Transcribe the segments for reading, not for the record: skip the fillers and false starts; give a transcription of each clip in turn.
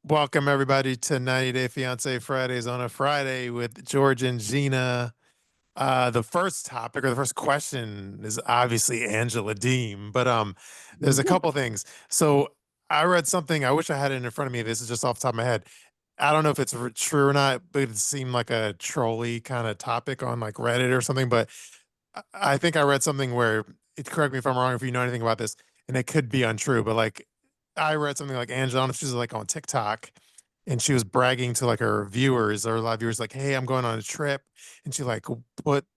Welcome everybody to 90 Day Fiancé Fridays on a Friday with George and Gina. The first topic or the first question is obviously Angela Deem, but there's a couple things. So I read something. I wish I had it in front of me. This is just off the top of my head. I don't know if it's true or not, but it seemed like a trolley kind of topic on like Reddit or something. But I think I read something where correct me if I'm wrong if you know anything about this, and it could be untrue, but like I read something like Angela, I don't know if she's like on TikTok and she was bragging to like her viewers or live viewers, like, hey, I'm going on a trip. And she like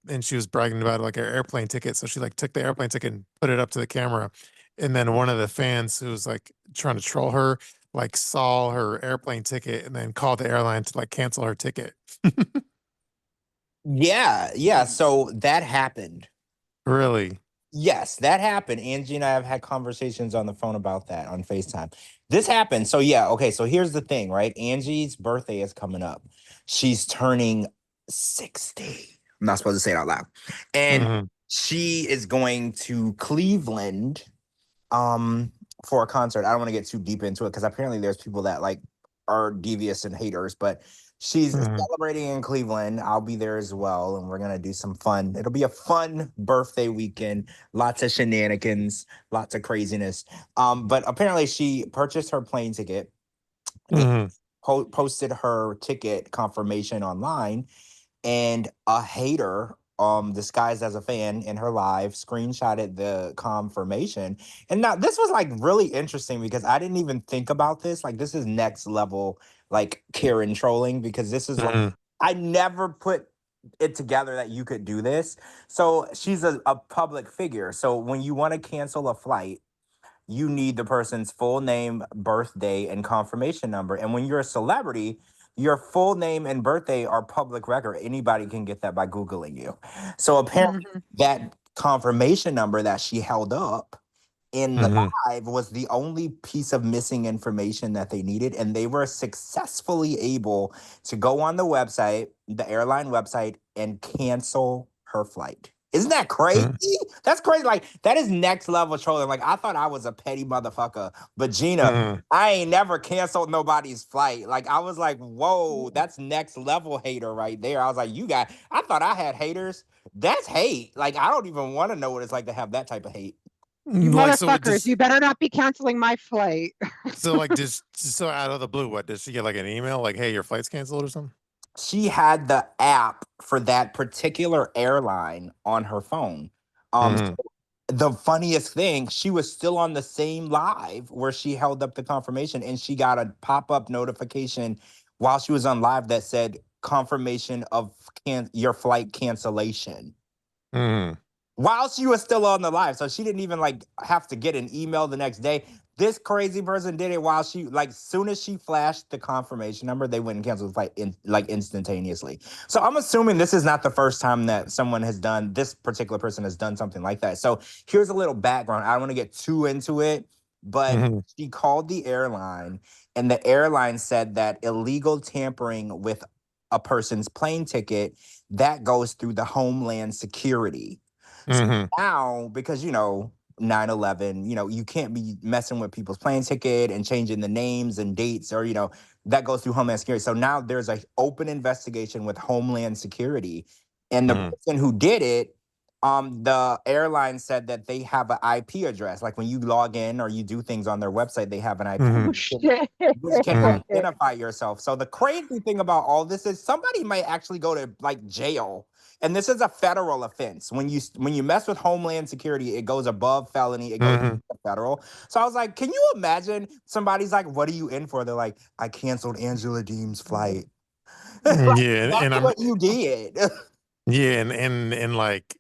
and she was bragging about like her airplane ticket. So she like took the airplane ticket and put it up to the camera. And then one of the fans who was like trying to troll her, like saw her airplane ticket and then called the airline to like cancel her ticket. Yeah. So that happened. Really? Yes, that happened. Angie and I have had conversations on the phone about that on FaceTime. This happened. So yeah, okay. So here's the thing, right? Angie's birthday is coming up. She's turning 60. I'm not supposed to say it out loud. And Mhm. she is going to Cleveland for a concert. I don't want to get too deep into it because apparently there's people that like are devious and haters, but she's Mhm. celebrating in Cleveland. I'll be there as well, and we're gonna do some fun. It'll be a fun birthday weekend, lots of shenanigans, lots of craziness. But apparently she purchased her plane ticket and Mhm. posted her ticket confirmation online, and a hater disguised as a fan in her live screenshotted the confirmation. And now this was like really interesting because I didn't even think about this. Like this is next level like Karen trolling because this is like Mhm. I never put it together that you could do this. So she's a public figure. So when you want to cancel a flight, you need the person's full name, birthday, and confirmation number. And when you're a celebrity, your full name and birthday are public record. Anybody can get that by Googling you. So apparently, Mhm. that confirmation number that she held up in the Mhm. live was the only piece of missing information that they needed. And they were successfully able to go on the website, the airline website, and cancel her flight. Isn't that crazy? Mhm. That's crazy. Like, that is next level trolling. Like, I thought I was a petty motherfucker, but Gina, Mhm. I ain't never canceled nobody's flight. Like, I was like, whoa, that's next level hater right there. I was like, I thought I had haters. That's hate. Like, I don't even want to know what it's like to have that type of hate. You Like so what motherfuckers, does you better not be canceling my flight. so like just so out of the blue, what does she get like an email like, hey, your flight's canceled or something? She had the app for that particular airline on her phone. Mhm. The funniest thing, she was still on the same live where she held up the confirmation and she got a pop-up notification while she was on live that said confirmation of your flight cancellation Mhm. while she was still on the live. So she didn't even like have to get an email the next day. This crazy person did it while she like soon as she flashed the confirmation number, they went and canceled the flight like instantaneously. So I'm assuming this is not the first time that someone has done this particular person has done something like that. So here's a little background. I don't want to get too into it, but Mhm. she called the airline and the airline said that illegal tampering with a person's plane ticket that goes through the Homeland Security. So Mhm. now, because 9/11, you can't be messing with people's plane ticket and changing the names and dates, or that goes through Homeland Security. So now there's a open investigation with Homeland Security, and the Mhm. person who did it, the airline said that they have an IP address. Like when you log in or you do things on their website, they have an IP. Oh Mhm. shit. Which can Mhm. identify yourself. So the crazy thing about all this is somebody might actually go to like jail. And this is a federal offense. When you mess with Homeland Security, it goes above felony, it goes Mhm. to federal. So I was like, can you imagine somebody's like, what are you in for? They're like, I canceled Angela Deem's flight. Like, Yeah, and that's I'm what you did. yeah, and like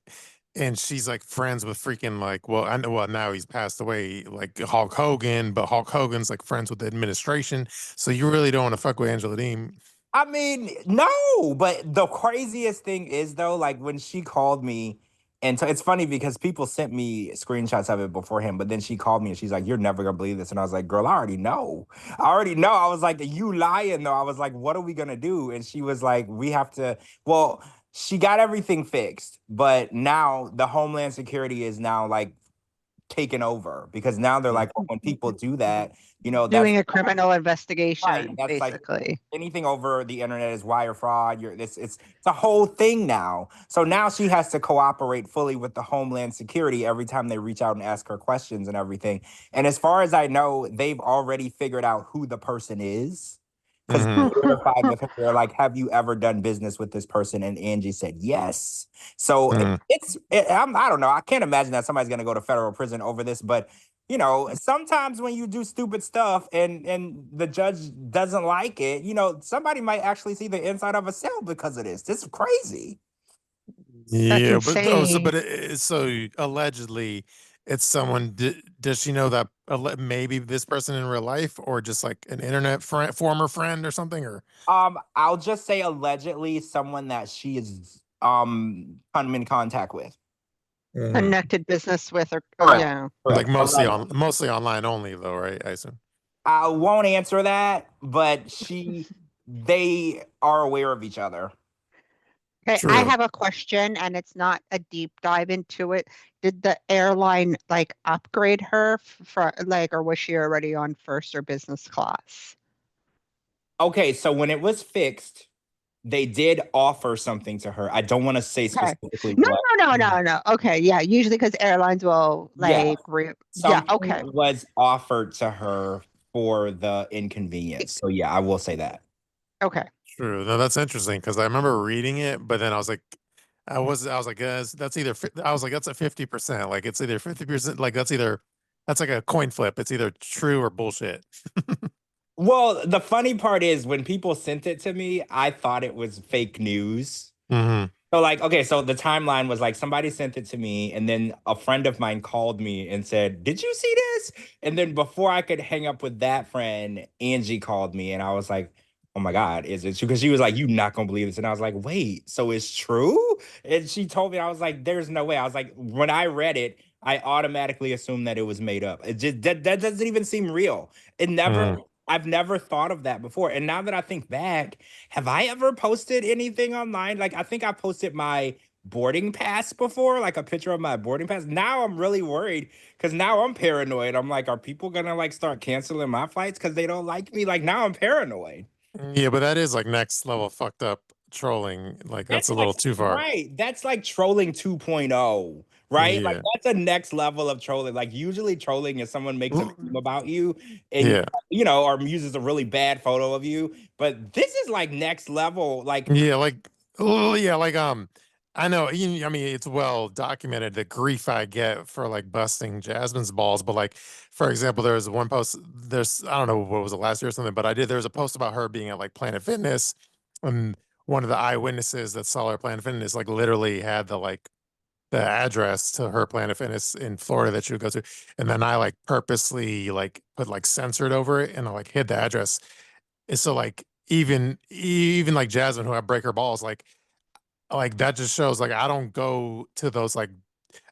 and she's like friends with freaking like well I know well now he's passed away like Hulk Hogan, but Hulk Hogan's like friends with the administration. So you really don't want to fuck with Angela Deem. I mean, no, but the craziest thing is though, like when she called me, and it's funny because people sent me screenshots of it beforehand, but then she called me and she's like, "You're never gonna believe this," and I was like, "Girl, I already know. I already know." I was like, "You lying though?" I was like, "What are we gonna do?" And she was like, "We have to." Well, she got everything fixed, but now the Homeland Security is now like taken over, because now they're like, oh, when people do that, you know, that's Doing a criminal right. investigation, That's like basically. anything over the internet is wire fraud. It's a whole thing now. So now she has to cooperate fully with the Homeland Security every time they reach out and ask her questions and everything. And as far as I know, they've already figured out who the person is. Because Mhm. they verified with her, they're like, have you ever done business with this person? And Angie said yes. So Mhm. I don't know. I can't imagine that somebody's going to go to federal prison over this. But, you know, sometimes when you do stupid stuff and the judge doesn't like it, you know, somebody might actually see the inside of a cell because of this. This is crazy. That's Yeah, but insane. so allegedly, it's someone. Does she know that maybe this person in real life, or just like an internet friend, former friend, or something? Or I'll just say allegedly someone that she is come in contact with. Mhm. Connected business with, or Correct. yeah. Like Correct. mostly online only, though, right? I assume. I won't answer that, but they are aware of each other. Okay, I True. have a question, and it's not a deep dive into it. Did the airline like upgrade her for like, or was she already on first or business class? Okay, so when it was fixed, they did offer something to her. I don't want to say Okay. specifically No, what. no, no, no, no. Okay, yeah. Usually because airlines will Yeah, yeah, something okay. was offered to her for the inconvenience. So yeah, I will say that. Okay. True. No, that's interesting because I remember reading it, but then I was like, I was like, that's either. I was like, that's a 50%. Like it's either 50%. Like that's like a coin flip. It's either true or bullshit. Well, the funny part is when people sent it to me, I thought it was fake news. Hmm. So like, okay, so the timeline was like somebody sent it to me, and then a friend of mine called me and said, "Did you see this?" And then before I could hang up with that friend, Angie called me, and I was like, "Oh my God, is it true?" Because she was like, "You're not gonna believe this," and I was like, "Wait, so it's true?" And she told me, I was like, "There's no way." I was like, when I read it, I automatically assumed that it was made up. It just that doesn't even seem real. It never. Hmm. I've never thought of that before. And now that I think back, have I ever posted anything online? Like, I think I posted my boarding pass before, like a picture of my boarding pass. Now I'm really worried because now I'm paranoid. I'm like, are people gonna like start canceling my flights because they don't like me? Like, now I'm paranoid. Yeah, but that is like next level fucked up trolling. Like that's That's a like, little too far. right. That's like trolling 2.0, right? Like, Yeah. that's a next level of trolling. Like, usually trolling is someone makes a meme about you and, Yeah. you know, or uses a really bad photo of you. But this is like next level. Like, Yeah. Like, oh, yeah. Like, I know, I mean, it's well documented the grief I get for like busting Jasmine's balls. But like, for example, there was one post, I don't know what was it last year or something, but there was a post about her being at like Planet Fitness. And one of the eyewitnesses that saw her at Planet Fitness, like literally had the address to her Planet Fitness in Florida that she would go to. And then I like purposely like put like censored over it and I like hid the address. And so like even like Jasmine, who I break her balls, like that just shows like I don't go to those like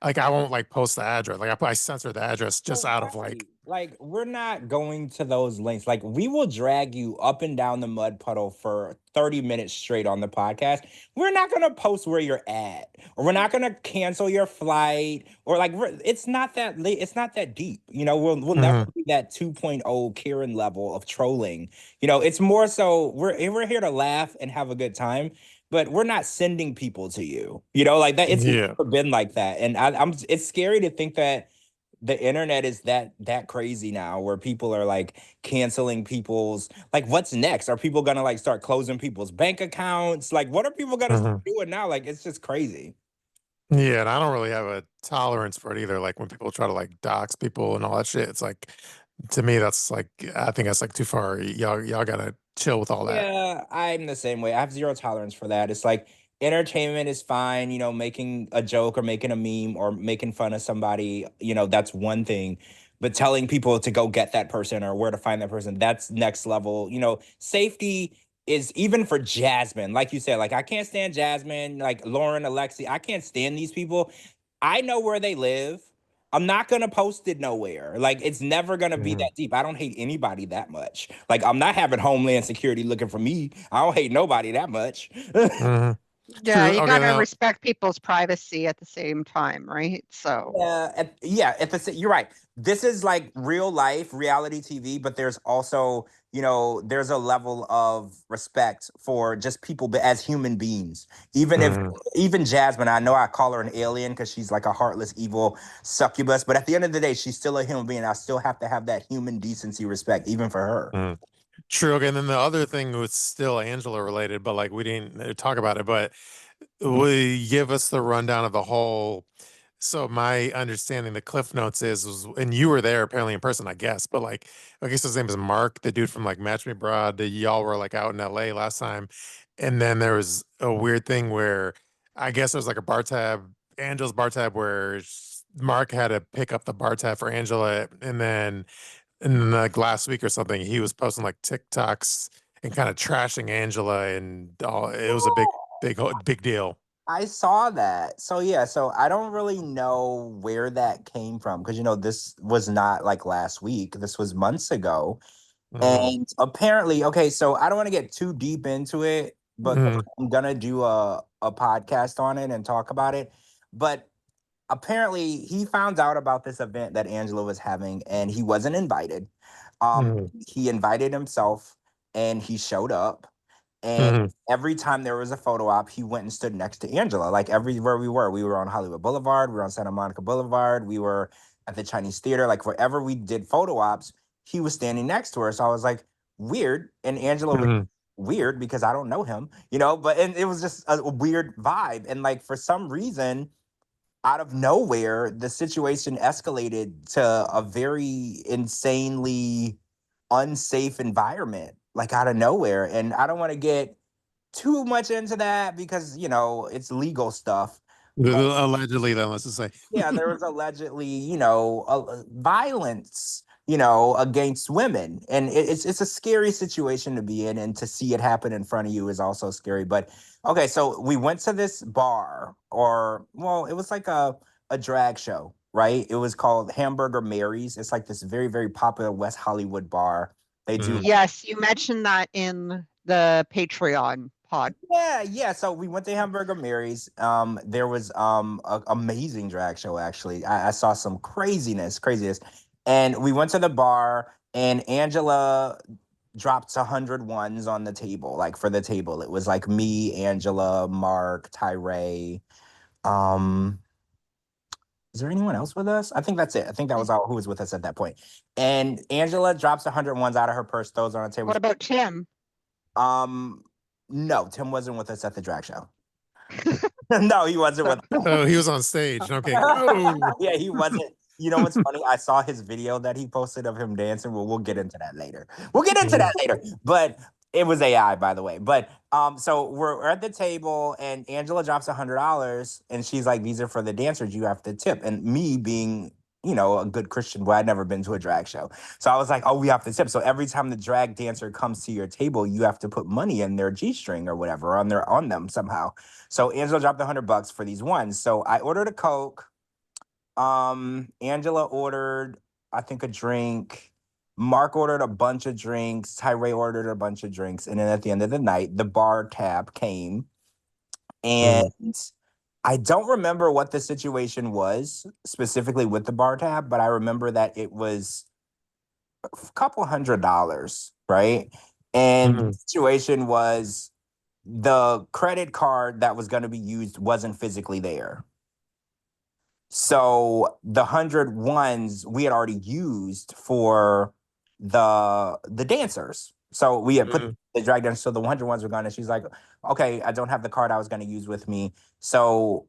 I won't like post the address. Like I censor the address just oh, out of like right. Like, we're not going to those links. Like, we will drag you up and down the mud puddle for 30 minutes straight on the podcast. We're not going to post where you're at, or we're not going to cancel your flight, or like, it's not that late. It's not that deep. You know, we'll never mhm, be that 2.0 Karen level of trolling. You know, it's more so we're here to laugh and have a good time. But we're not sending people to you, you know, like that. It's yeah. never been like that, and I'm. It's scary to think that the internet is that crazy now, where people are like canceling people's, like, what's next? Are people gonna like start closing people's bank accounts? Like, what are people gonna start Mhm. doing now? Like, it's just crazy. Yeah, and I don't really have a tolerance for it either. Like when people try to like dox people and all that shit, it's like to me that's like I think that's like too far. Y'all gotta chill with all that. Yeah, I'm the same way. I have zero tolerance for that. It's like, entertainment is fine, you know, making a joke or making a meme or making fun of somebody, you know, that's one thing. But telling people to go get that person or where to find that person, that's next level. You know, safety is, even for Jasmine, like you said, like, I can't stand Jasmine, like Lauren, Alexi, I can't stand these people. I know where they live. I'm not gonna post it nowhere. Like, it's never gonna be Mhm. that deep. I don't hate anybody that much. Like, I'm not having Homeland Security looking for me. I don't hate nobody that much. Mhm. Yeah, you Okay, gotta now. respect people's privacy at the same time, right? So, You're right. This is like real life reality TV, but there's also, there's a level of respect for just people as human beings. Mhm. Even Jasmine, I know I call her an alien because she's like a heartless, evil succubus, but at the end of the day, she's still a human being. I still have to have that human decency respect, even for her. Mhm. True. Okay, and then the other thing was still Angela related, but like we didn't talk about it, but we give us the rundown of the whole. So my understanding, the Cliff Notes was, and you were there apparently in person, I guess, but like, I guess his name is Mark, the dude from like Match Me Broad. Y'all were like out in LA last time, and then there was a weird thing where I guess there was like a bar tab, Angela's bar tab, where Mark had to pick up the bar tab for Angela, and then like last week or something, he was posting like TikToks and kind of trashing Angela, and all. It was a big deal. I saw that. So yeah, so I don't really know where that came from because this was not like last week. This was months ago. Mhm. And apparently, okay, so I don't want to get too deep into it, but Mhm. I'm gonna do a podcast on it and talk about it. But apparently he found out about this event that Angela was having and he wasn't invited. Mhm. He invited himself and he showed up. And Mhm. every time there was a photo op, he went and stood next to Angela. Like everywhere we were on Hollywood Boulevard, we were on Santa Monica Boulevard, we were at the Chinese Theater. Like wherever we did photo ops, he was standing next to her. So I was like, weird. And Angela was Mhm. weird because I don't know him, and it was just a weird vibe. And like for some reason, out of nowhere, the situation escalated to a very insanely unsafe environment, like out of nowhere. And I don't want to get too much into that because, it's legal stuff. But Allegedly, then let's just say. yeah, there was allegedly, violence, against women, and it's a scary situation to be in, and to see it happen in front of you is also scary. But okay, so we went to this bar, or well, it was like a drag show, right? It was called Hamburger Mary's. It's like this very very popular West Hollywood bar. They do Mhm. yes, you mentioned that in the Patreon pod. Yeah. So we went to Hamburger Mary's. There was a amazing drag show actually. I saw some craziness, and we went to the bar, and Angela dropped 100 ones on the table, like for the table. It was like me, Angela, Mark, Tyree. Um, is there anyone else with us? I think that's it. I think that was all who was with us at that point. And Angela drops 100 ones out of her purse, throws on the table. What about Tim? Um, no, Tim wasn't with us at the drag show. No, he wasn't So with us. Oh, he was on stage. Okay. Oh. Yeah, he wasn't. You know what's funny? I saw his video that he posted of him dancing. Well, we'll get into that later. We'll get into that Mhm. later. But it was AI, by the way. But so we're at the table, and Angela drops $100, and she's like, "These are for the dancers. You have to tip." And me being, a good Christian boy, I'd never been to a drag show, so I was like, "Oh, we have to tip." So every time the drag dancer comes to your table, you have to put money in their G-string or whatever on them somehow. So Angela dropped $100 for these ones. So I ordered a Coke. Angela ordered, I think, a drink. Mark ordered a bunch of drinks. Tyree ordered a bunch of drinks. And then at the end of the night, the bar tab came. And Mhm. I don't remember what the situation was specifically with the bar tab, but I remember that it was a couple $100, right? And the Mhm. situation was the credit card that was going to be used wasn't physically there. So the 100 ones we had already used for the dancers. So we had put Mhm. the drag dancers. So the 100 ones were gone, and she's like, "Okay, I don't have the card I was going to use with me." So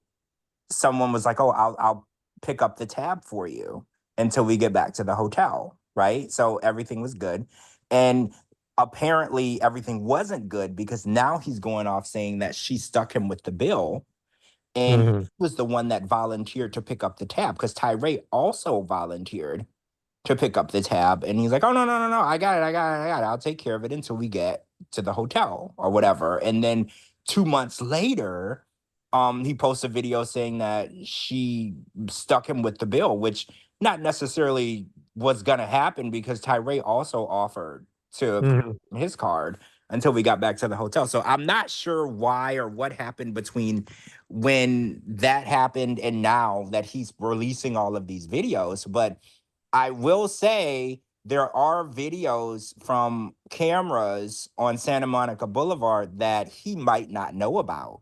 someone was like, "Oh, I'll pick up the tab for you until we get back to the hotel." Right. So everything was good, and apparently everything wasn't good because now he's going off saying that she stuck him with the bill, and he Mhm. was the one that volunteered to pick up the tab because Tyree also volunteered to pick up the tab. And he's like, "Oh, no, no, no, no. I got it. I'll take care of it until we get to the hotel or whatever." And then 2 months later, he posts a video saying that she stuck him with the bill, which not necessarily was gonna happen because Tyree also offered to put Mhm. his card. until we got back to the hotel. So I'm not sure why or what happened between when that happened and now that he's releasing all of these videos. But I will say there are videos from cameras on Santa Monica Boulevard that he might not know about,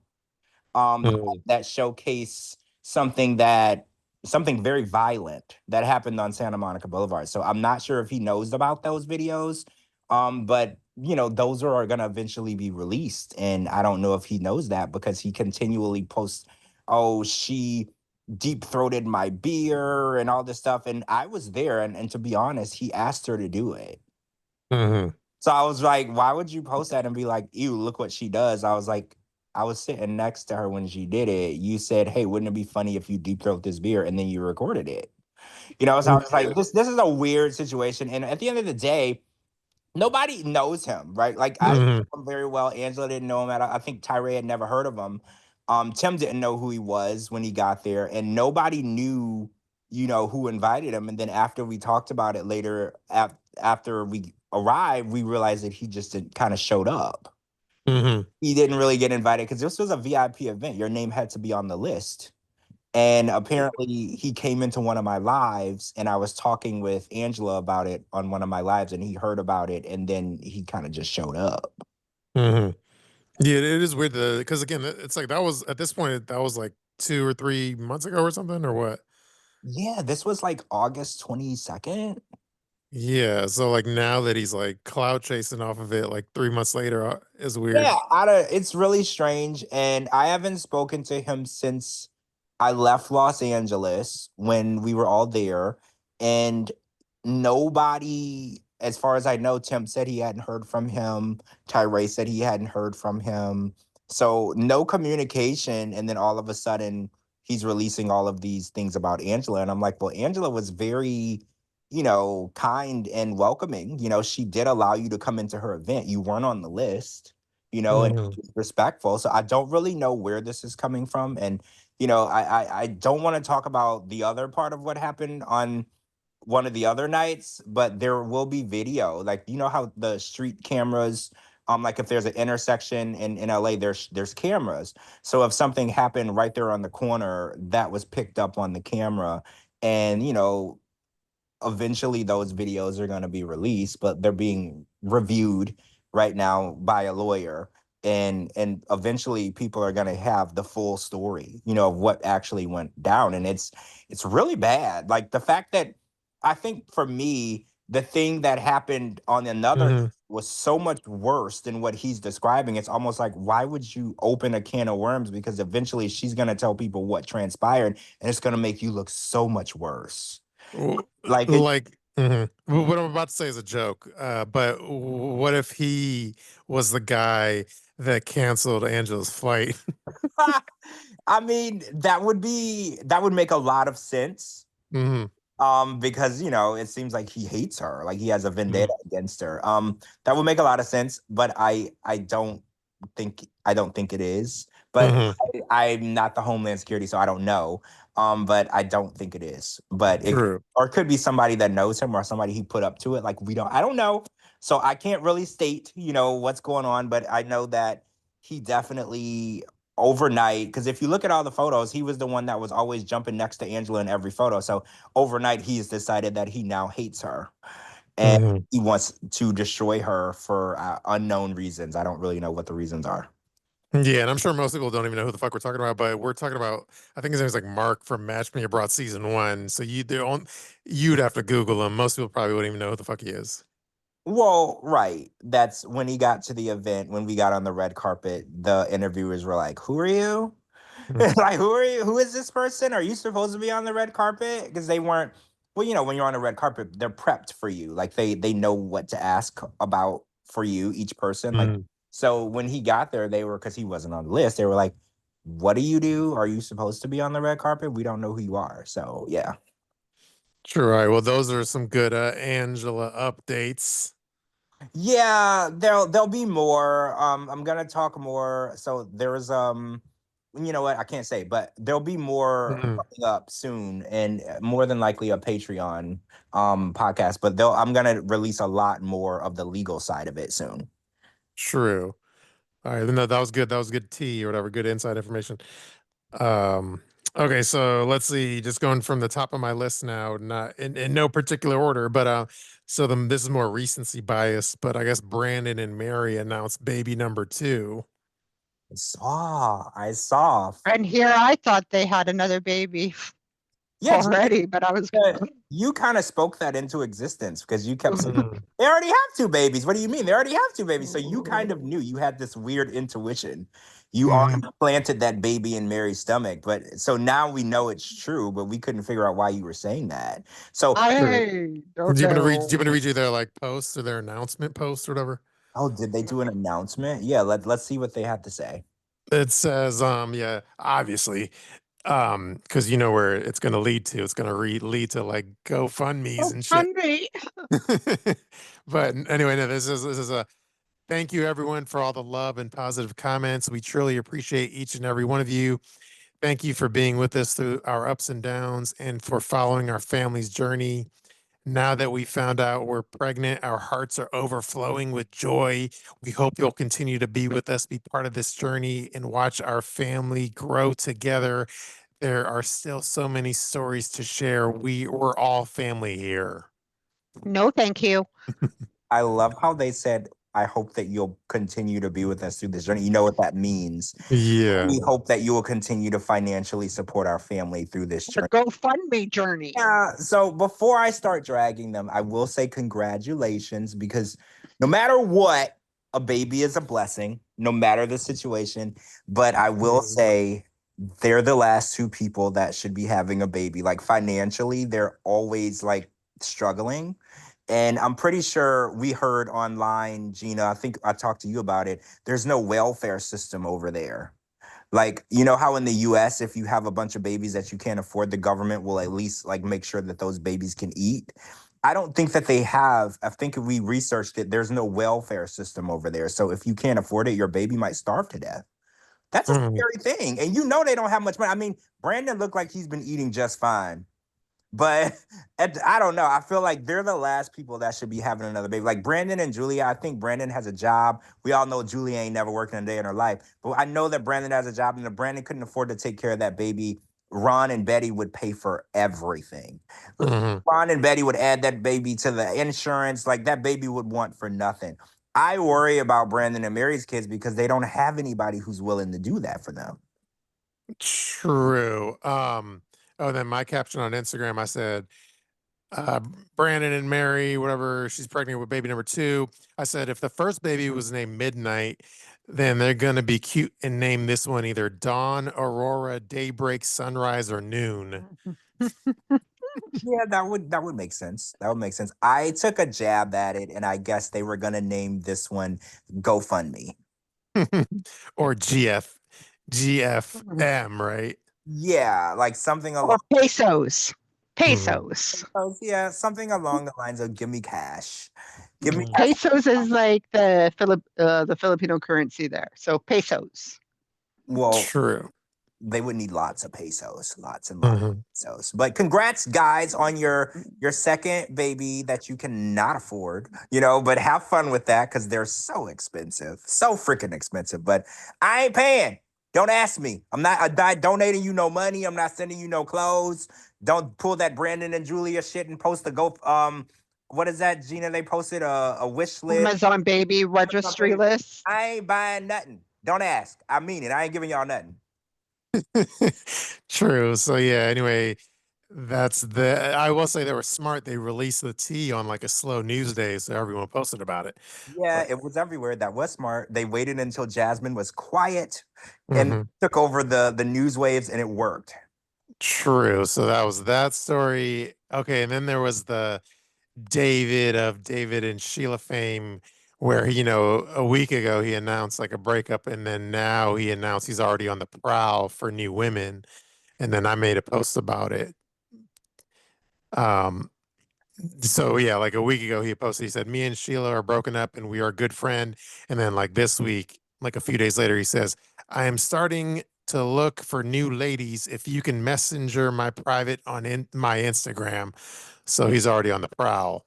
Mhm. that showcase something very violent that happened on Santa Monica Boulevard. So I'm not sure if he knows about those videos. But those are gonna eventually be released. And I don't know if he knows that because he continually posts, oh, she deep throated my beer and all this stuff. And I was there, and to be honest, he asked her to do it. Mhm. So I was like, why would you post that and be like, ew, look what she does? I was like, I was sitting next to her when she did it. You said, hey, wouldn't it be funny if you deep throat this beer? And then you recorded it. So I was Yeah. like, this is a weird situation. And at the end of the day, nobody knows him, right? Like I didn't Mhm. know him very well. Angela didn't know him at all. I think Tyree had never heard of him. Tim didn't know who he was when he got there, and nobody knew, who invited him. And then after we talked about it later, after we arrived, we realized that he just kind of showed up. Mhm. He didn't really get invited because this was a VIP event. Your name had to be on the list. And apparently he came into one of my lives and I was talking with Angela about it on one of my lives and he heard about it and then he kind of just showed up. Mhm. Yeah, it is weird because again, it's like that was at this point that was like 2 or 3 months ago or something or what? Yeah, this was like August 22nd. Yeah, so like now that he's like cloud chasing off of it, like 3 months later, is weird. Yeah, it's really strange. And I haven't spoken to him since I left Los Angeles when we were all there. And nobody, as far as I know, Tim said he hadn't heard from him. Tyree said he hadn't heard from him. So no communication. And then all of a sudden, he's releasing all of these things about Angela. And I'm like, well, Angela was very, kind and welcoming. She did allow you to come into her event. You weren't on the list, and Mhm. respectful. So I don't really know where this is coming from. And, I don't want to talk about the other part of what happened on one of the other nights, but there will be video. Like, how the street cameras, like if there's an intersection in LA, there's cameras. So if something happened right there on the corner, that was picked up on the camera. And, eventually those videos are going to be released, but they're being reviewed right now by a lawyer, and eventually people are going to have the full story, of what actually went down. And it's really bad. Like the fact that, I think for me, the thing that happened on another Mhm. was so much worse than what he's describing. It's almost like, why would you open a can of worms? Because eventually she's going to tell people what transpired and it's going to make you look so much worse. Like it. Like, what I'm about to say is a joke, but what if he was the guy that canceled Angela's flight? I mean, that would make a lot of sense. Mhm. Because it seems like he hates her, like he has a vendetta Mhm. against her. That would make a lot of sense, but I don't think it is. But Mhm. I'm not the Homeland Security, so I don't know. But I don't think it is. But True. or it could be somebody that knows him or somebody he put up to it. Like I don't know. So I can't really state, what's going on, but I know that he definitely overnight, because if you look at all the photos, he was the one that was always jumping next to Angela in every photo. So overnight, he's decided that he now hates her and Mhm. he wants to destroy her for unknown reasons. I don't really know what the reasons are. Yeah, and I'm sure most people don't even know who the fuck we're talking about, but we're talking about, I think his name is like Mark from Match Me Abroad season 1. So you'd have to Google him. Most people probably wouldn't even know who the fuck he is. Well, right. That's when he got to the event, when we got on the red carpet, the interviewers were like, who are you? Mhm. Like, who are you? Who is this person? Are you supposed to be on the red carpet? Because they weren't. Well, when you're on the red carpet, they're prepped for you. Like they know what to ask about for you, each person. Like, Mhm. so when he got there, they were, because he wasn't on the list. They were like, "What do you do? Are you supposed to be on the red carpet? We don't know who you are." So yeah. Sure. All right. Well, those are some good Angela updates. Yeah, there'll be more. I'm gonna talk more. So there's you know what, I can't say, but there'll be more Mhm. coming up soon, and more than likely a Patreon podcast. But I'm gonna release a lot more of the legal side of it soon. True. All right, no, that was good. That was good tea or whatever, good inside information. Um, okay, so let's see, just going from the top of my list now, not in no particular order, but so this is more recency bias, but I guess Brandan and Mary announced baby number 2. I saw. And here I thought they had another baby Yeah, Gina, already, but I was you kind of spoke that into existence because you kept saying Mm. they already have 2 babies. What do you mean? They already have 2 babies. So you kind of knew. You had this weird intuition. You already planted that baby in Mary's stomach. But so now we know it's true, but we couldn't figure out why you were saying that. So I Do don't you want to read? Do you know. want to read you their like post or their announcement post or whatever? oh, did they do an announcement? Yeah, let's see what they had to say. It says, yeah, obviously, because you know where it's going to lead to. It's going to lead to like GoFundMe's Oh, and shit. hungry. But anyway, no, this is a thank you everyone for all the love and positive comments. We truly appreciate each and every one of you. Thank you for being with us through our ups and downs and for following our family's journey. Now that we found out we're pregnant, our hearts are overflowing with joy. We hope you'll continue to be with us, be part of this journey, and watch our family grow together. There are still so many stories to share. We're all family here. No, thank you. I love how they said, I hope that you'll continue to be with us through this journey. You know what that means. Yeah. We hope that you will continue to financially support our family through this The journey. GoFundMe journey. Yeah. So before I start dragging them, I will say congratulations because no matter what, a baby is a blessing, no matter the situation. But I will say they're the last 2 people that should be having a baby. Like financially, they're always like struggling. And I'm pretty sure we heard online, Gina, I think I talked to you about it. There's no welfare system over there. Like, you know how in the US, if you have a bunch of babies that you can't afford, the government will at least like make sure that those babies can eat. I don't think that they have. I think if we researched it, there's no welfare system over there. So if you can't afford it, your baby might starve to death. That's a scary thing. And you know they don't have much money. I mean, Brandan looked like he's been eating just fine. But I don't know. I feel like they're the last people that should be having another baby. Like Brandan and Julia, I think Brandan has a job. We all know Julia ain't never working a day in her life. But I know that Brandan has a job, and if Brandan couldn't afford to take care of that baby, Ron and Betty would pay for everything. Ron and Betty would add that baby to the insurance. Like that baby would want for nothing. I worry about Brandan and Mary's kids because they don't have anybody who's willing to do that for them. True. Oh, then my caption on Instagram, I said, uh, Brandan and Mary, whatever, she's pregnant with baby number 2. I said, if the first baby was named Midnight, then they're going to be cute and name this one either Dawn, Aurora, Daybreak, Sunrise, or Noon. Yeah, that would make sense. That would make sense. I took a jab at it, and I guess they were gonna name this one GoFundMe. Or GFM, right? Yeah, like something Or along. pesos. Mhm. Pesos. Yeah, something along the lines of "Give me cash, give me Mhm. cash." Pesos is like the Filipino currency there. So pesos. Well, True. they would need lots of pesos, lots and lots of Mhm. pesos. But congrats, guys, on your second baby that you cannot afford. But have fun with that because they're so expensive, so freaking expensive. But I ain't paying. Don't ask me. I'm not donating you no money. I'm not sending you no clothes. Don't pull that Brandan and Julia shit and post the go. What is that, Gina? They posted a wish list. Amazon baby registry list. I ain't buying nothing. Don't ask. I mean it. I ain't giving y'all nothing. True. So yeah, anyway, I will say they were smart. They released the tea on like a slow news day, so everyone posted about it. Yeah, it was everywhere. That was smart. They waited until Jasmine was quiet and Mhm. took over the news waves, and it worked. True. So that was that story. Okay, and then there was the David and Sheila fame, where a week ago he announced like a breakup, and then now he announced he's already on the prowl for new women. And then I made a post about it. Um, so yeah, like a week ago he posted, he said, me and Sheila are broken up and we are a good friend. And then like this week, like a few days later, he says, I am starting to look for new ladies. If you can messenger my private on my Instagram. So he's already on the prowl.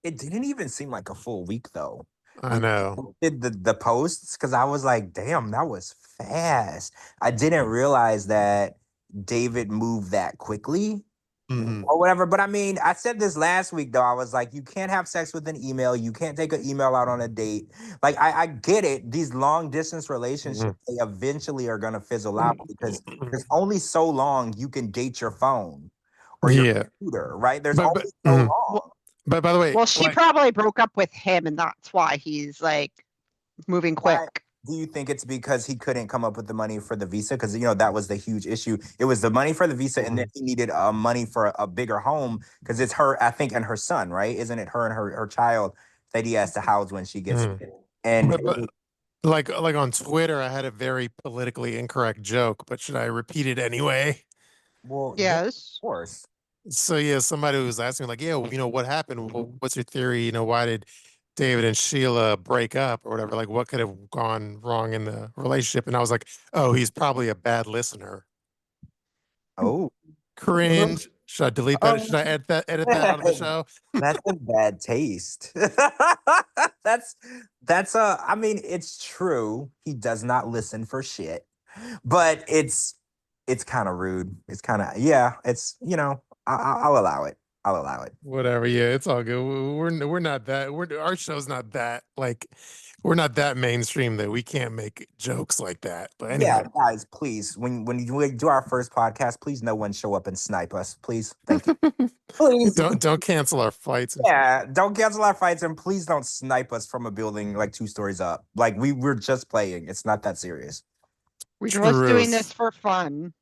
It didn't even seem like a full week though. I know. did the posts because I was like, damn, that was fast. I didn't realize that David moved that quickly Mhm. or whatever. But I mean, I said this last week though. I was like, you can't have sex with an email. You can't take an email out on a date. Like, I get it. These long distance relationships, they eventually are gonna fizzle out because there's only so long you can date your phone or your Yeah. computer, right? There's But only so mhm. long. But by the way, Well, she like probably broke up with him, and that's why he's like moving Why quick. do you think it's because he couldn't come up with the money for the visa? Because that was the huge issue. It was the money for the visa, and then he needed money for a bigger home because it's her, I think, and her son, right? Isn't it her and her child that he has to house when she gets mhm. it? And But like on Twitter, I had a very politically incorrect joke, but should I repeat it anyway? well, yeah, of Yes. course. So yeah, somebody was asking like, yeah, what happened? What's your theory? Why did David and Sheila break up or whatever? Like, what could have gone wrong in the relationship? And I was like, oh, he's probably a bad listener. Oh, Cringe. Should I delete that? Should I edit that out of the show? that's a bad taste. that's I mean, it's true. He does not listen for shit. But it's kind of rude. It's kind of yeah. It's I'll allow it. I'll allow it. Whatever. Yeah, it's all good. We're not that. Our show's not that like we're not that mainstream that we can't make jokes like that. But Yeah, anyway, guys, please when we do our first podcast, please no one show up and snipe us. Please, thank you. Please, don't cancel our flights. yeah, don't cancel our fights and please don't snipe us from a building like 2 stories up. Like we're just playing. It's not that serious. We're just doing Truth. this for fun.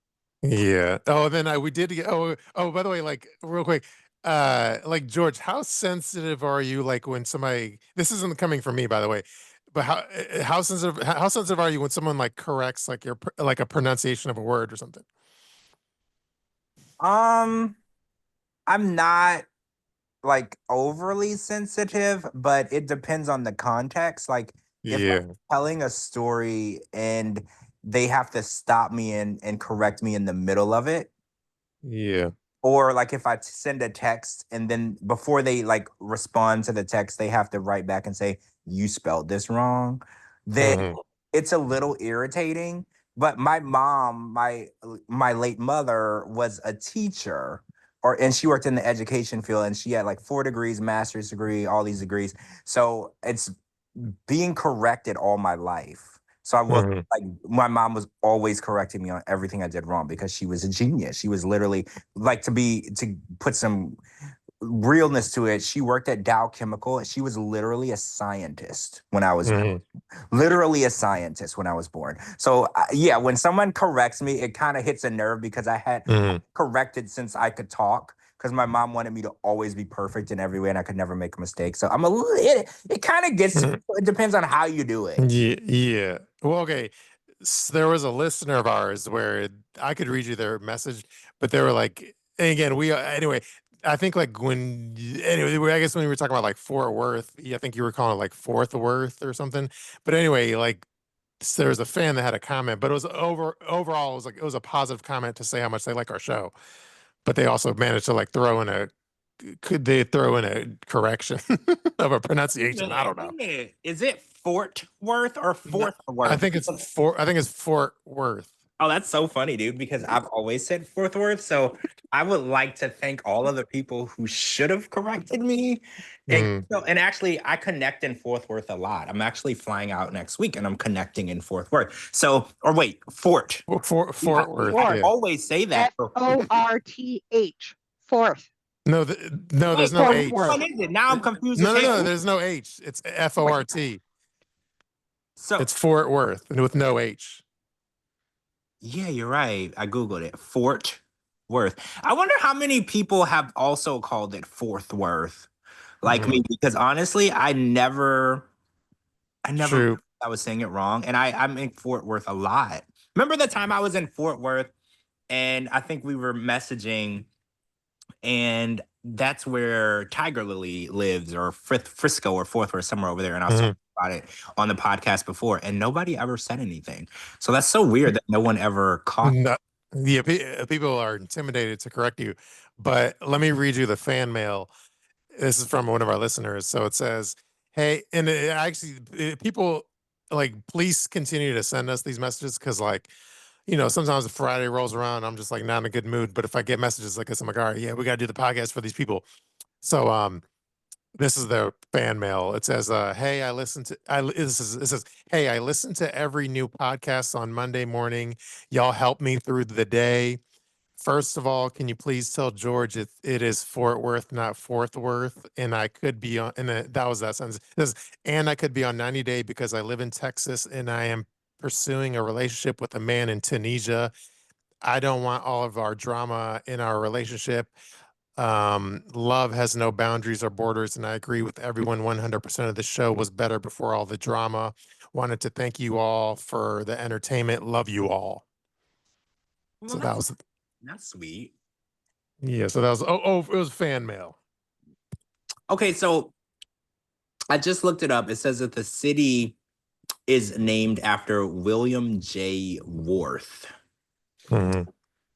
Yeah. Oh, then we did get. Oh. By the way, like real quick, like George, how sensitive are you? Like when somebody. This isn't coming from me, by the way. But how sensitive are you when someone like corrects like like a pronunciation of a word or something? Um, I'm not like overly sensitive, but it depends on the context. Like if Yeah. I'm telling a story and they have to stop me and correct me in the middle of it, Yeah. or like if I send a text and then before they like respond to the text, they have to write back and say, you spelled this wrong, then Mhm. it's a little irritating. But my mom, my late mother was a teacher and she worked in the education field and she had like 4 degrees, master's degree, all these degrees. So it's being corrected all my life. So I was Mhm. like, my mom was always correcting me on everything I did wrong because she was a genius. She was literally like to put some realness to it. She worked at Dow Chemical. She was literally a scientist when I was Mhm. literally a scientist when I was born. So yeah, when someone corrects me, it kind of hits a nerve because I had Mhm. corrected since I could talk. Because my mom wanted me to always be perfect in every way, and I could never make a mistake. So I'm a little. It kind of gets. Mhm. It depends on how you do it. Yeah. Yeah. Well, okay. There was a listener of ours where I could read you their message, but they were like, and again, anyway. I think like anyway, I guess when we were talking about like Fort Worth, I think you were calling it like Fourth Worth or something. But anyway, like there was a fan that had a comment, but it was overall it was a positive comment to say how much they like our show. But they also managed to like throw in a could they throw in a correction of a pronunciation? I don't know. Is it Fort Worth or No, Fourth Worth? I think it's Fort Worth. Oh, that's so funny, dude, because I've always said Fourth Worth. So I would like to thank all of the people who should have corrected me. And, Mm. and actually, I connect in Fourth Worth a lot. I'm actually flying out next week and I'm connecting in Fourth Worth. So, or wait, Fort. Fort Worth. I Fourth. Yeah. always say that. FORTH. Fourth. No, no, Wait, there's no Fort H. which one Worth. is it? Now I'm confused as No, hell. there's no H. It's Wait, FORT. so It's Fort Worth and with no H. yeah, you're right. I Googled it. Fort Worth. I wonder how many people have also called it Fourth Worth, like me, Mhm. because honestly, I never True. I was saying it wrong. And I'm in Fort Worth a lot. Remember the time I was in Fort Worth and I think we were messaging and that's where Tiger Lily lives or Frisco or Fort Worth, somewhere over there. And I was talking Mhm. about it on the podcast before and nobody ever said anything. So that's so weird that no one ever caught. No, yeah, people are intimidated to correct you. But let me read you the fan mail. This is from one of our listeners. So it says, Hey, and people like, please continue to send us these messages because, like, sometimes the Friday rolls around, I'm just like not in a good mood. But if I get messages like this, I'm like, all right, yeah, we got to do the podcast for these people. So, this is the fan mail. It says, "Hey, I listen to I li- this is it says, hey, I listen to every new podcast on Monday morning. Y'all help me through the day. First of all, can you please tell George it is Fort Worth, not Fort Worth, and I could be on." And that was that sentence. It says, "And I could be on 90 Day because I live in Texas and I am pursuing a relationship with a man in Tunisia. I don't want all of our drama in our relationship. Love has no boundaries or borders, and I agree with everyone 100%. Of the show was better before all the drama. Wanted to thank you all for the entertainment. Love you all." Well, So that was, that's sweet. yeah, so that was, it was fan mail. Okay, so I just looked it up. It says that the city is named after William J. Worth. Mhm.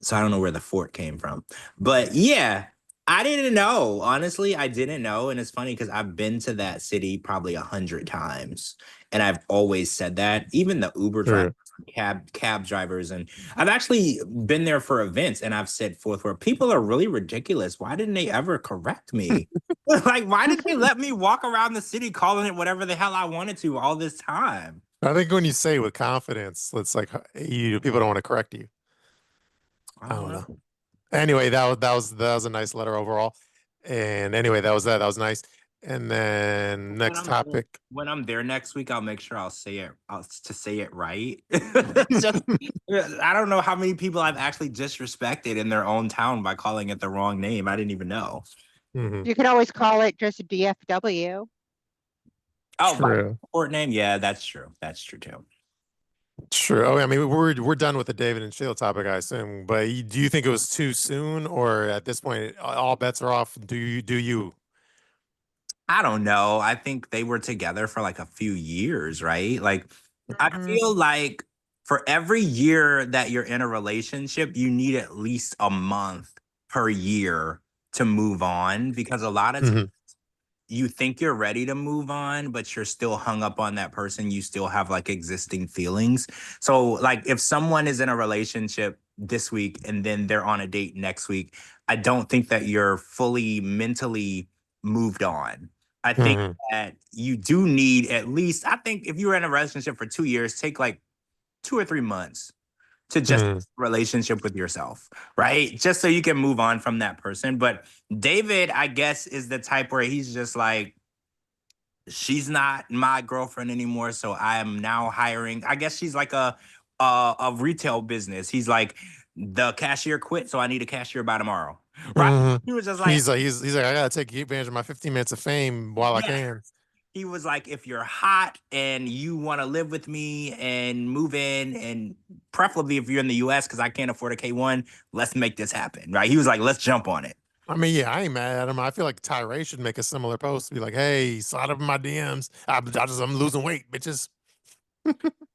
So I don't know where the fort came from. But yeah, I didn't know. Honestly, I didn't know. And it's funny because I've been to that city probably 100 times. And I've always said that. Even the Uber drivers, True. cab drivers, and I've actually been there for events and I've said forth where people are really ridiculous. Why didn't they ever correct me? Like, why did they let me walk around the city calling it whatever the hell I wanted to all this time? I think when you say with confidence, it's like, people don't want to correct you. I don't know. Anyway, that was a nice letter overall. And anyway, that was that. That was nice. And then next topic. When I'm there next week, I'll make sure I'll say it to say it right. Just, I don't know how many people I've actually disrespected in their own town by calling it the wrong name. I didn't even know. Mhm. You could always call it just DFW. Oh, True. Fort name. Yeah, that's true. That's true too. True. Oh, I mean, we're done with the David and Sheila topic, I assume. But do you think it was too soon, or at this point, all bets are off? Do you? Do you? I don't know. I think they were together for like a few years, right? Like, I Mhm. feel like for every year that you're in a relationship, you need at least a month per year to move on because a lot of times Mhm. you think you're ready to move on, but you're still hung up on that person. You still have like existing feelings. So, like, if someone is in a relationship this week and then they're on a date next week, I don't think that you're fully mentally moved on. I think Mhm. that you do need at least, I think if you were in a relationship for 2 years, take like 2 or 3 months to just Mhm. relationship with yourself, right? Just so you can move on from that person. But David, I guess, is the type where he's just like, she's not my girlfriend anymore, so I am now hiring. I guess she's like a retail business. He's like, the cashier quit, so I need a cashier by tomorrow, right? Mhm. He was just like, He's like, I gotta take advantage of my 15 minutes of fame while I yeah. can. He was like, if you're hot and you want to live with me and move in, and preferably if you're in the US, because I can't afford a K1, let's make this happen, right? He was like, let's jump on it. I mean, yeah, I ain't mad at him. I feel like Tyree should make a similar post, be like, "Hey, slide up in my DMs. I'm losing weight, bitches."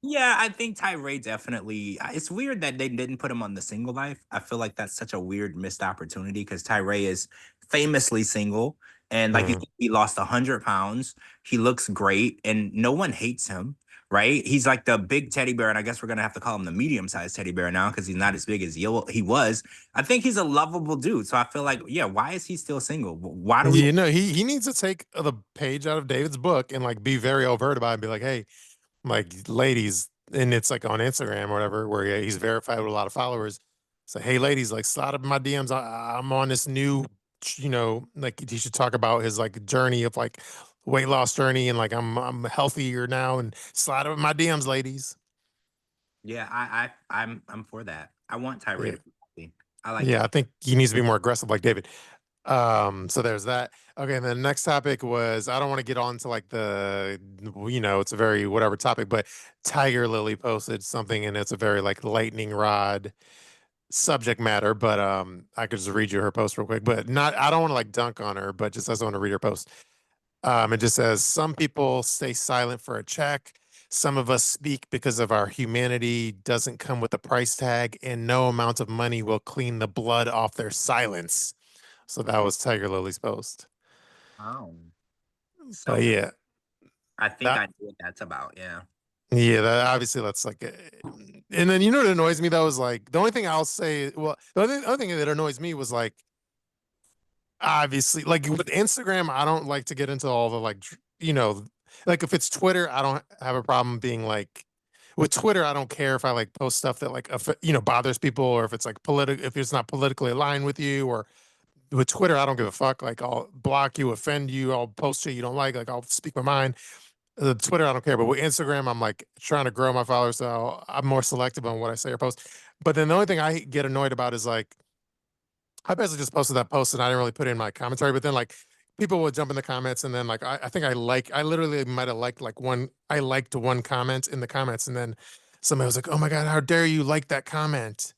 Yeah, I think Tyree definitely. It's weird that they didn't put him on the single life. I feel like that's such a weird missed opportunity because Tyree is famously single, and like you Mhm. said, he lost 100 pounds. He looks great, and no one hates him. Right? He's like the big teddy bear, and I guess we're gonna have to call him the medium-sized teddy bear now because he's not as big as he was. I think he's a lovable dude. So I feel like, yeah, why is he still single? Why do we? He needs to take the page out of David's book and like be very overt about it and be like, "Hey, like, ladies," and it's like on Instagram or whatever, where he's verified with a lot of followers. So, "Hey, ladies, like, slide up in my DMs. I'm on this new, like, he should talk about his like journey of like weight loss journey, and like I'm healthier now, and slide up in my DMs, ladies." Yeah, I'm for that. I want Tyree Yeah, to be happy. I like yeah, that. I think he needs to be more aggressive, like David. So there's that. Okay, and the next topic was, I don't want to get on to like it's a very whatever topic, but Tiger Lily posted something and it's a very like lightning rod subject matter, but I could just read you her post real quick. But not I don't want to like dunk on her, but just I just want to read her post. It just says, "Some people stay silent for a check. Some of us speak because of our humanity doesn't come with a price tag, and no amount of money will clean the blood off their silence." So that was Tiger Lily's post. Oh, But so yeah. I think I know what that's about. Yeah. Yeah, that obviously that's like, and then you know what annoys me though is like the only thing I'll say. Well, the only thing that annoys me was like obviously like with Instagram, I don't like to get into all the like like if it's Twitter, I don't have a problem being like with Twitter. I don't care if I like post stuff that like bothers people or if it's like if it's not politically aligned with you or with Twitter, I don't give a fuck. Like I'll block you, offend you, I'll post shit you don't like I'll speak my mind. Twitter, I don't care, but with Instagram, I'm like trying to grow my followers, so I'm more selective on what I say or post. But then the only thing I get annoyed about is like I basically just posted that post and I didn't really put in my commentary. But then like people would jump in the comments and then like I think I literally might have liked like I liked one comment in the comments and then somebody was like, "Oh my god, how dare you like that comment?"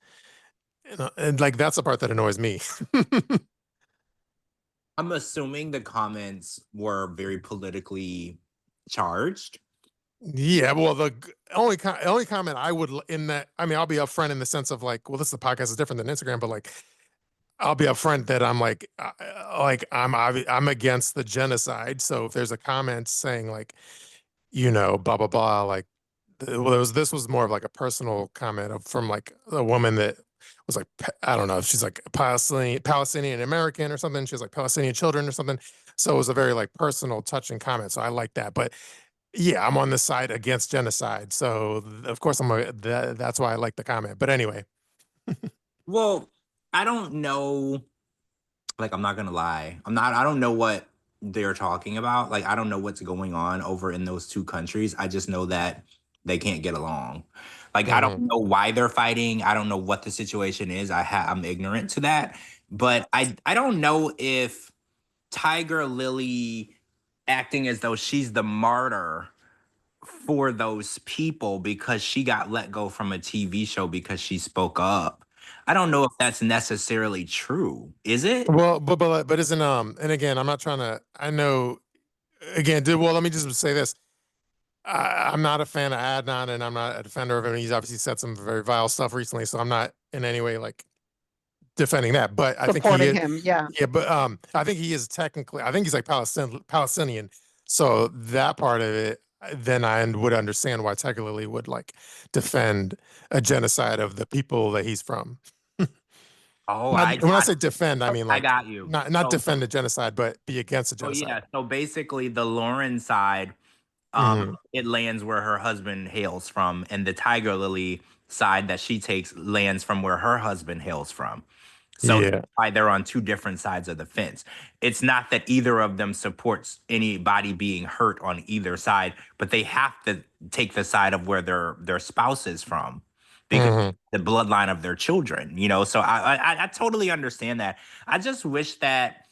And like that's the part that annoys me. I'm assuming the comments were very politically charged. Yeah, well, only comment I would in that, I mean, I'll be upfront in the sense of like, well, this is the podcast is different than Instagram, but like, I'll be upfront that I'm like I'm against the genocide. So if there's a comment saying like, blah blah blah, like, well, this was more of like a personal comment from like a woman that was like, I don't know, she's like Palestinian American or something. She has like Palestinian children or something. So it was a very like personal, touching comment. So I like that, but. Yeah, I'm on the side against genocide. So of course that's why I like the comment. But anyway. Well, I don't know. Like, I'm not gonna lie. I don't know what they're talking about. Like, I don't know what's going on over in those two countries. I just know that they can't get along. Like, I don't Mhm. know why they're fighting. I don't know what the situation is. I'm ignorant to that. But I don't know if Tiger Lily acting as though she's the martyr for those people because she got let go from a TV show because she spoke up. I don't know if that's necessarily true. Is it? Well, but isn't and again, I'm not trying to. I know again. Well, let me just say this. I'm not a fan of Adnan, and I'm not a defender of him. He's obviously said some very vile stuff recently, so I'm not in any way like defending that. But I think he Supporting is. him, yeah. Yeah, but I think he is technically. I think he's like Palestinian. So that part of it, then I would understand why Tiger Lily would like defend a genocide of the people that he's from. Oh, When I say defend, I mean I like got you. not defend a genocide, but be against a So genocide. yeah, so basically the Lauren side, Hmm. it lands where her husband hails from, and the Tiger Lily side that she takes lands from where her husband hails from. So that's Yeah. why they're on two different sides of the fence. It's not that either of them supports anybody being hurt on either side, but they have to take the side of where their spouse is from because Hmm. the bloodline of their children, you know. So I totally understand that. I just wish that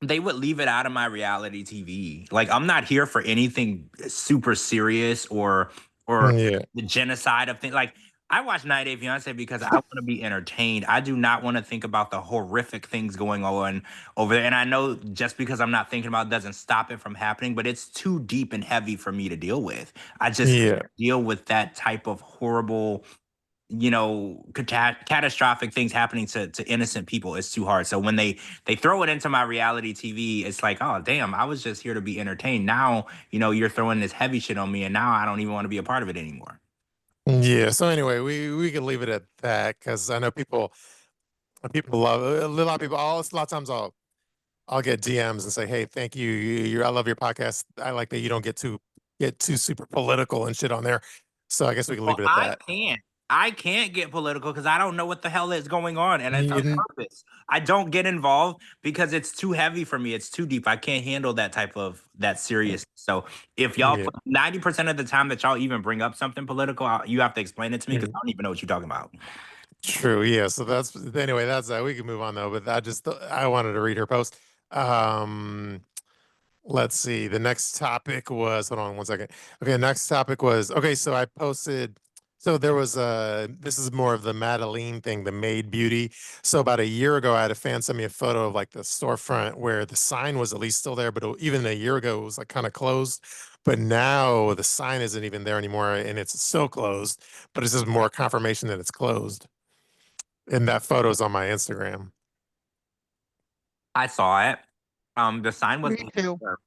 they would leave it out of my reality TV. Like I'm not here for anything super serious or Yeah. the genocide of things. Like I watch 90 Day Fiance because I want to be entertained. I do not want to think about the horrific things going on over there. And I know just because I'm not thinking about it doesn't stop it from happening, but it's too deep and heavy for me to deal with. I just Yeah. can't deal with that type of horrible, catastrophic things happening to innocent people is too hard. So when they throw it into my reality TV, it's like, oh damn, I was just here to be entertained. Now, you're throwing this heavy shit on me, and now I don't even want to be a part of it anymore. Yeah. So anyway, we could leave it at that because I know people love a lot of people. A lot of times I'll get DMs and say, "Hey, thank you. I love your podcast. I like that you don't get too super political and shit on there." So I guess we can leave Well, it at that. I can't get political because I don't know what the hell is going on, and it's on You, purpose. I don't get involved because it's too heavy for me. It's too deep. I can't handle that serious. So if y'all yeah. 90% of the time that y'all even bring up something political, you have to explain it to me because Mhm. I don't even know what you're talking about. True. Yeah. So that's that. We can move on though. But I wanted to read her post. Um, let's see. The next topic was, hold on one second. Okay, next topic was, okay, so I posted, so there was this is more of the Madeline thing, the maid beauty. So about a year ago, I had a fan send me a photo of like the storefront where the sign was at least still there, but even a year ago, it was like kind of closed. But now the sign isn't even there anymore and it's still closed, but it's just more confirmation that it's closed. And that photo's on my Instagram. I saw it. The sign Me wasn't too. there.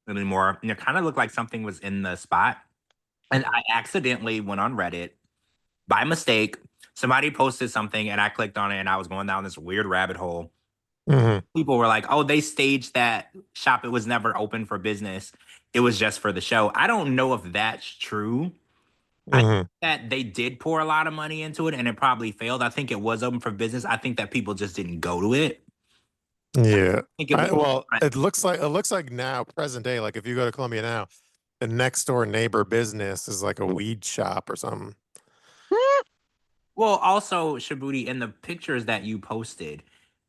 anymore. And it kind of looked like something was in the spot. And I accidentally went on Reddit by mistake. Somebody posted something and I clicked on it and I was going down this weird rabbit hole. Mm-hmm. People were like, oh, they staged that shop. It was never open for business. It was just for the show. I don't know if that's true. I think Mm-hmm. that they did pour a lot of money into it and it probably failed. I think it was open for business. I think that people just didn't go to it. Yeah. I think it was Well, it looks like now, present day, like if you go to Columbia now, the next door neighbor business is like a weed shop or something. well, also Shabooty, in the pictures that you posted,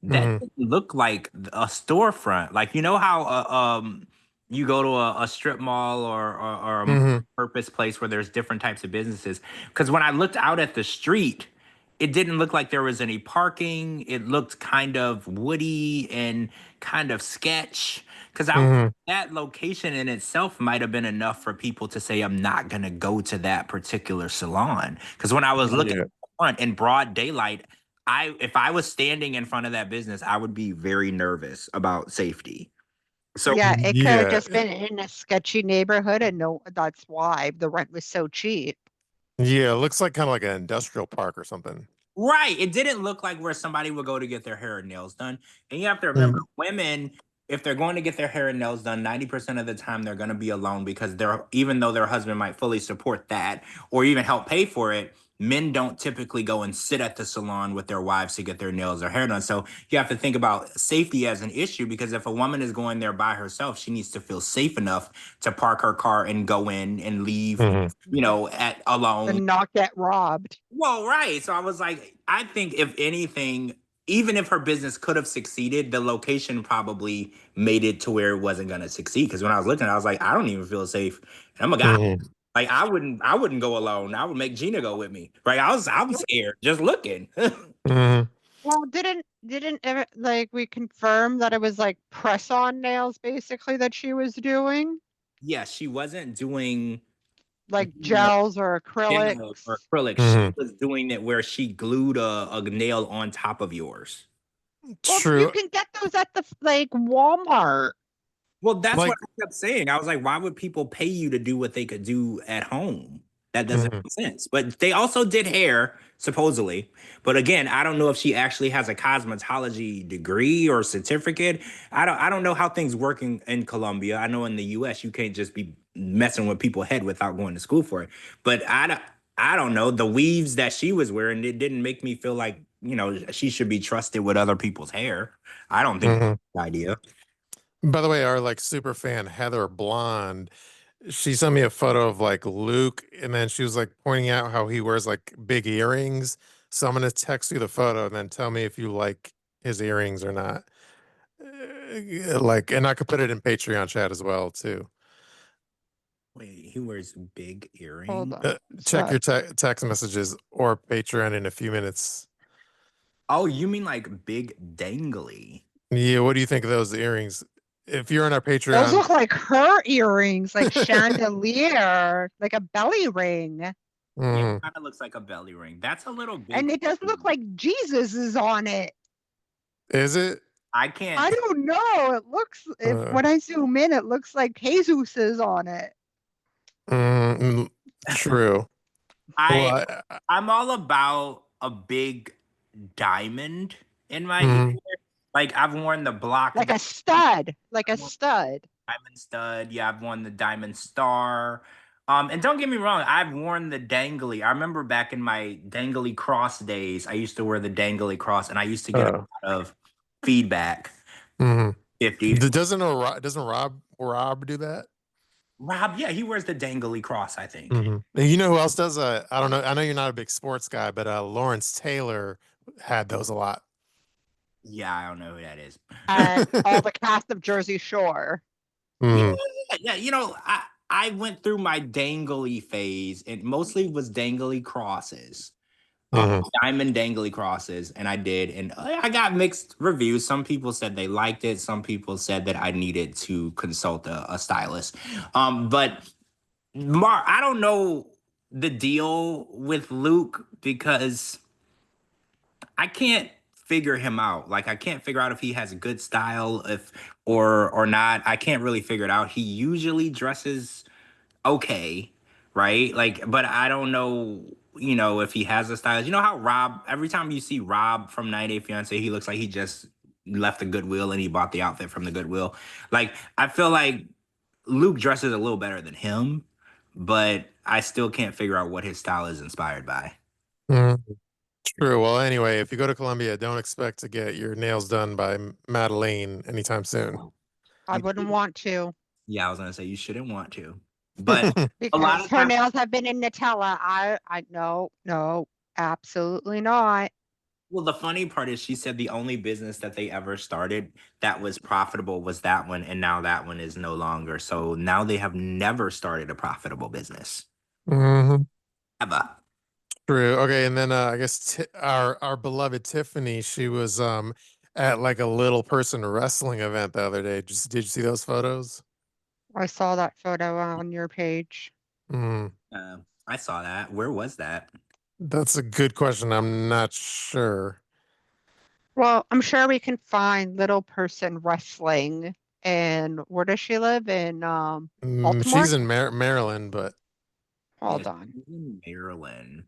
that Mm-hmm. didn't look like a storefront. Like you know how you go to a strip mall or a Mm-hmm. purpose place where there's different types of businesses. Because when I looked out at the street, it didn't look like there was any parking. It looked kind of woody and kind of sketch. Because Mm-hmm. that location in itself might have been enough for people to say, I'm not gonna go to that particular salon. Because when I was looking Yeah. front in broad daylight, if I was standing in front of that business, I would be very nervous about safety. So Yeah, it could have Yeah. just been in a sketchy neighborhood, and no, that's why the rent was so cheap. Yeah. It looks like kind of like an industrial park or something. right, it didn't look like where somebody would go to get their hair and nails done. And you have to remember, Mm-hmm. women, if they're going to get their hair and nails done, 90% of the time they're going to be alone because they're even though their husband might fully support that or even help pay for it, men don't typically go and sit at the salon with their wives to get their nails or hair done. So you have to think about safety as an issue because if a woman is going there by herself, she needs to feel safe enough to park her car and go in and leave, Mm-hmm. at alone. And not get robbed. Well, right. So I was like, I think if anything, even if her business could have succeeded, the location probably made it to where it wasn't gonna succeed. Because when I was looking, I was like, I don't even feel safe. And I'm a guy. Mm-hmm. Like I wouldn't go alone. I would make Gina go with me. Right. I was scared just looking. Mm-hmm. Well, didn't ever, like we confirm that it was like press-on nails basically that she was doing, yeah, she wasn't doing like the gels or gel acrylics. or acrylic. She Mm-hmm. was doing it where she glued a nail on top of yours. Well, you True. can get those at the like Walmart. Well, that's Like, what I kept saying. I was like, why would people pay you to do what they could do at home? That doesn't mm-hmm. make sense. But they also did hair, supposedly. But again, I don't know if she actually has a cosmetology degree or certificate. I don't know how things work in Colombia. I know in the US you can't just be messing with people's head without going to school for it. But I don't know. The weaves that she was wearing, it didn't make me feel like, she should be trusted with other people's hair. I don't think that's Mm-hmm. a good idea. By the way, our like super fan Heather Blonde, she sent me a photo of like Luke, and then she was like pointing out how he wears like big earrings. So I'm gonna text you the photo and then tell me if you like his earrings or not. Like, and I could put it in Patreon chat as well too. Wait, he wears big Hold earrings? on. Check So your text messages or Patreon in a few minutes. Oh, you mean like big dangly? Yeah, what do you think of those earrings? If you're on our those Patreon, look like her earrings, like chandelier, like a belly ring. Yeah, it mhm. kind of looks like a belly ring. That's a little And big. it does look like Jesus is on it. Is it? I can't. I don't know. It looks, if Uh, when I zoom in, it looks like Jesus is on it. mm, true. Well, I I'm all about a big diamond in my ear. mhm. Like I've worn the block Like a stud, like a stud. diamond stud. Yeah, I've worn the diamond star. And don't get me wrong, I've worn the dangly. I remember back in my dangly cross days, I used to wear the dangly cross, and I used to get a Oh. lot of feedback. Mhm. 50. Doesn't Rob do that? Rob, yeah, he wears the dangly cross, I think. And you know who else does? I don't know. I know you're not a big sports guy, but Lawrence Taylor had those a lot. Yeah, I don't know who that is. And all the cast of Jersey Shore. Mhm. Yeah, I went through my dangly phase. It mostly was dangly crosses. Mhm. Diamond dangly crosses, and I did, and I got mixed reviews. Some people said they liked it. Some people said that I needed to consult a stylist. But Mark, I don't know the deal with Luke because I can't figure him out. Like I can't figure out if he has good style, if or not. I can't really figure it out. He usually dresses okay, right? Like, but I don't know, if he has a stylist. You know how Rob, every time you see Rob from 90 Day Fiance, he looks like he just left the Goodwill and he bought the outfit from the Goodwill. Like, I feel like Luke dresses a little better than him, but I still can't figure out what his style is inspired by. Mm, true. Well, anyway, if you go to Colombia, don't expect to get your nails done by Madeleine anytime soon. I wouldn't want to. Yeah, I was gonna say you shouldn't want to, but a lot Because of her times, nails have been in Nutella. I no, absolutely not. well, the funny part is she said the only business that they ever started that was profitable was that one, and now that one is no longer. So now they have never started a profitable business Mhm. ever. True. Okay, and then I guess our beloved Tiffany, she was at like a little person wrestling event the other day. Just did you see those photos? I saw that photo on your page. Mm, I saw that. Where was that? that's a good question. I'm not sure. Well, I'm sure we can find little person wrestling. And where does she live? In Baltimore? She's in Maryland, but Yeah, Hold on. she's in Maryland.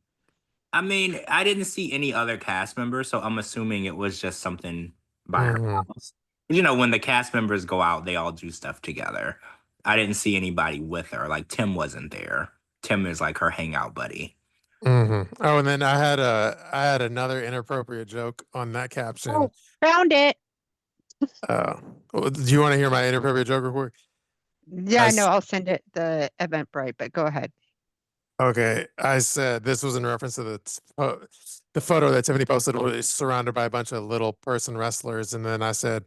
I mean, I didn't see any other cast members, so I'm assuming it was just something by her mhm, house. When the cast members go out, they all do stuff together. I didn't see anybody with her. Like Tim wasn't there. Tim is like her hangout buddy. mhm. Oh, and then I had another inappropriate joke on that caption. Oh, found it. Do you want to hear my inappropriate joke real quick? Yeah, no, I'll send it the Eventbrite, but go ahead. Okay, I said this was in reference to the photo that Tiffany posted was surrounded by a bunch of little person wrestlers, and then I said,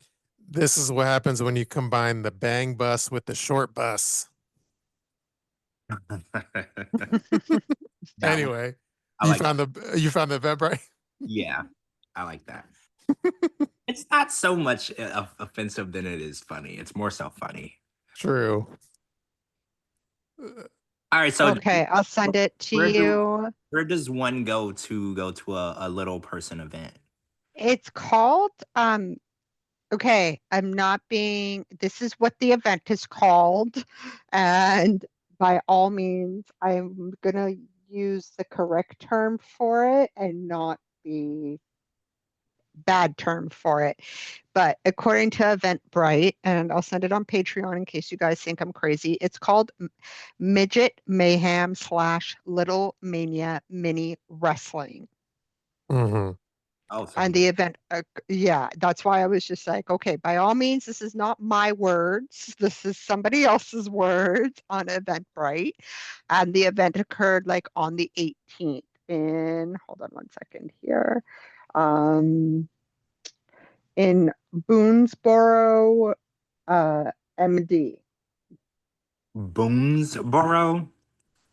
"This is what happens when you combine the bang bus with the short bus." That one, Anyway, I like that. You found the Eventbrite. Yeah, I like that. It's not so much offensive than it is funny. It's more so funny. True. All right, so Okay, I'll send it to where do you. where does one go to a little person event? It's called okay, I'm not being, this is what the event is called. And by all means, I'm gonna use the correct term for it and not the bad term for it. But according to Eventbrite, and I'll send it on Patreon in case you guys think I'm crazy, it's called Midget Mayhem / Little Mania Mini Wrestling. Mm-hmm. Oh, so And the event, yeah, that's why I was just like, okay, by all means, this is not my words. This is somebody else's words on Eventbrite. And the event occurred like on the 18th hold on one second here, in Boonesboro, MD. Boonesboro?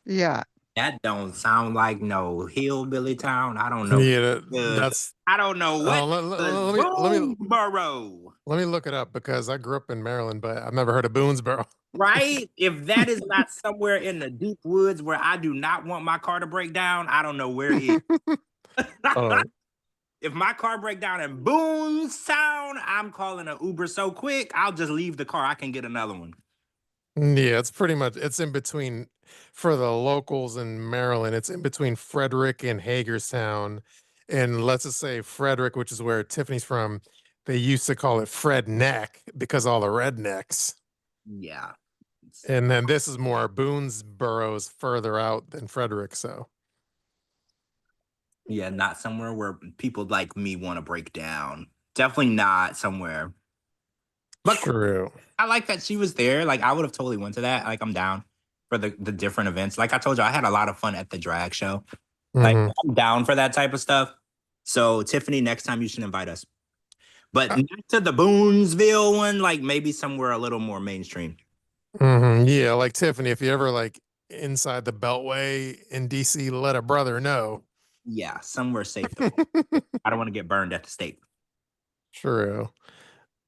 Yeah. That don't sound like no hillbilly town. I don't know. Yeah, Good. that's. I don't know what Boonesboro. Let me look it up because I grew up in Maryland, but I've never heard of Boonesboro. Right? If that is not somewhere in the deep woods where I do not want my car to break down, I don't know where it is. If my car break down in Boonestown, I'm calling an Uber so quick, I'll just leave the car. I can get another one. Yeah, it's pretty much it's in between for the locals in Maryland. It's in between Frederick and Hagerstown. And let's just say Frederick, which is where Tiffany's from, they used to call it Fred Neck because all the rednecks. Yeah. And then this is more Boonesboro's further out than Frederick. So Yeah, not somewhere where people like me want to break down. Definitely not somewhere. But true. I like that she was there. Like I would have totally went to that. Like I'm down for the different events. Like I told you, I had a lot of fun at the drag show. Like Mhm. I'm down for that type of stuff. So Tiffany, next time you should invite us. But not to the Boonesville one, like maybe somewhere a little more mainstream. Yeah, like Tiffany, if you ever like inside the Beltway in DC, let a brother know. Yeah, somewhere safe. Though. I don't want to get burned at the stake. True.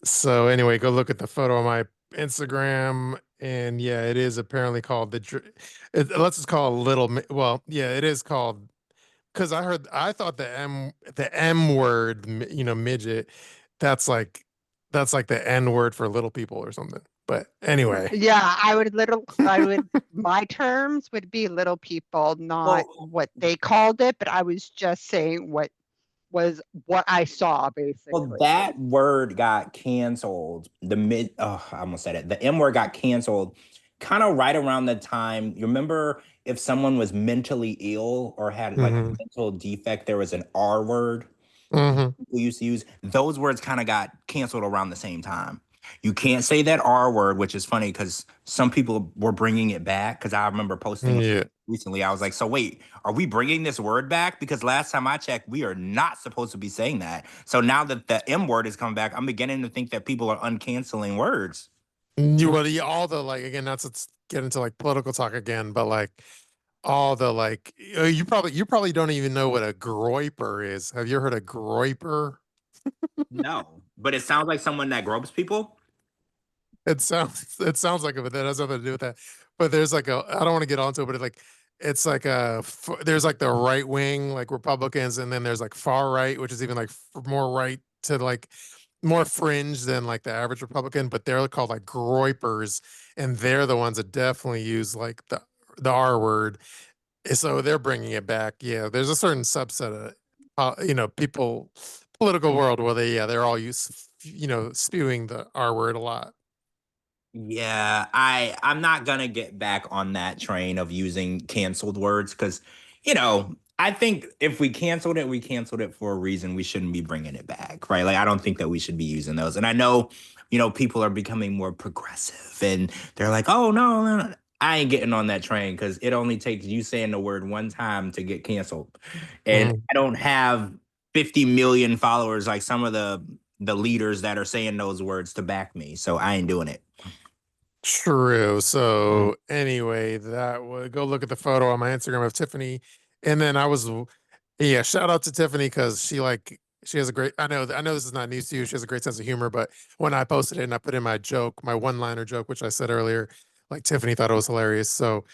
So anyway, go look at the photo on my Instagram, and yeah, it is apparently called let's just call it Little. Well, yeah, it is called because I thought the M word, midget, that's like the N word for little people or something. But anyway, Yeah, my terms would be little people, not Well, what they called it, but I was just saying what I saw well, basically. that word got canceled. I almost said it. The M word got canceled kind of right around the time. You remember if someone was mentally ill or had like a hmm mental defect, there was an R word hmm we used to use. Those words kind of got canceled around the same time. You can't say that R word, which is funny because some people were bringing it back. Because I remember posting yeah. recently, I was like, so wait, are we bringing this word back? Because last time I checked, we are not supposed to be saying that. So now that the M word is coming back, I'm beginning to think that people are uncanceling words. Well, yeah, all the like again, not to get into like political talk again, but like all the like you probably don't even know what a groiper is. Have you ever heard of groiper? No, but it sounds like someone that gropes people. It sounds like it, but that has nothing to do with that. But there's like I don't want to get onto it, but it's like there's like the right wing like Republicans, and then there's like far right, which is even like more right to like more fringe than like the average Republican, but they're called like groypers, and they're the ones that definitely use like the R word. So they're bringing it back. Yeah, there's a certain subset of people, political world where they're all spewing the R word a lot. Yeah, I'm not gonna get back on that train of using canceled words because, I think if we canceled it for a reason. We shouldn't be bringing it back, right? Like I don't think that we should be using those. And I know, people are becoming more progressive and they're like, oh no, no, no. I ain't getting on that train because it only takes you saying the word one time to get canceled. And Mm. I don't have 50 million followers like some of the leaders that are saying those words to back me. So I ain't doing it. True. So anyway, that would go look at the photo on my Instagram of Tiffany, and then yeah, shout out to Tiffany because she has a great. I know this is not news to you. She has a great sense of humor, but when I posted it and I put in my one-liner joke, which I said earlier, like Tiffany thought it was hilarious. So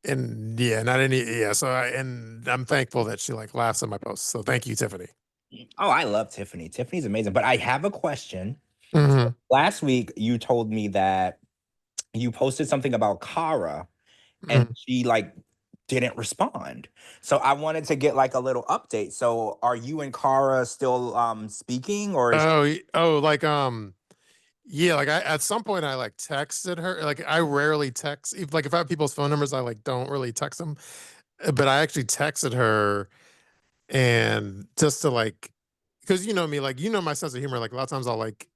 and yeah, not any yeah. So and I'm thankful that she like laughs at my posts. So thank you, Tiffany. Oh, I love Tiffany. Tiffany's amazing. But I have a question. hmm Last week, you told me that you posted something about Kara and she like didn't respond. So I wanted to get like a little update. So are you and Kara still speaking or is Oh, like yeah, like I at some point I like texted her. Like I rarely text if I have people's phone numbers, I like don't really text them. But I actually texted her and just to like because you know me, like my sense of humor. Like a lot of times I'll like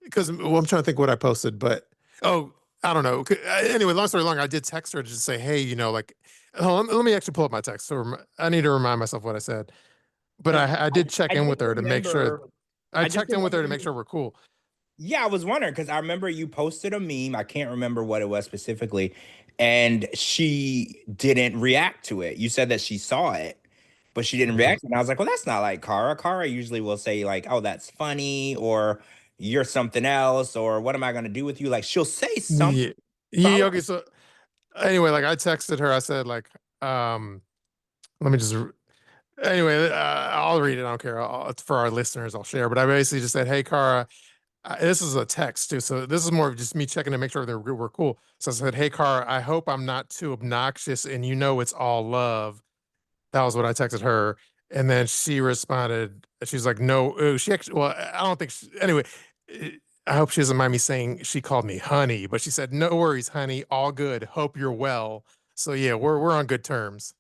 because I'm trying to think what I posted, but oh, I don't know. Anyway, long story long, I did text her to just say, hey, like, hold on, let me actually pull up my text. So I need to remind myself what I said. But because I did check I in just with her to make sure. remember I I just checked in with her remember to make sure we're cool. Yeah, I was wondering because I remember you posted a meme. I can't remember what it was specifically, and she didn't react to it. You said that she saw it, but she didn't Mhm. react. And I was like, well, that's not like Kara. Kara usually will say like, oh, that's funny, or you're something else, or what am I gonna do with you? Like she'll say something. Yeah. So I Yeah. was Okay. So anyway, like I texted her. I said like, let me just. Anyway, I'll read it. I don't care. It's for our listeners. I'll share. But I basically just said, "Hey, Cara, this is a text too. So this is more of just me checking to make sure that we're cool." So I said, "Hey, Cara, I hope I'm not too obnoxious, and it's all love." That was what I texted her, and then she responded. She's like, "No." She actually. Well, I don't think. Anyway, eh, I hope she doesn't mind me saying she called me honey, but she said, "No worries, honey. All good. Hope you're well." So yeah, we're on good terms.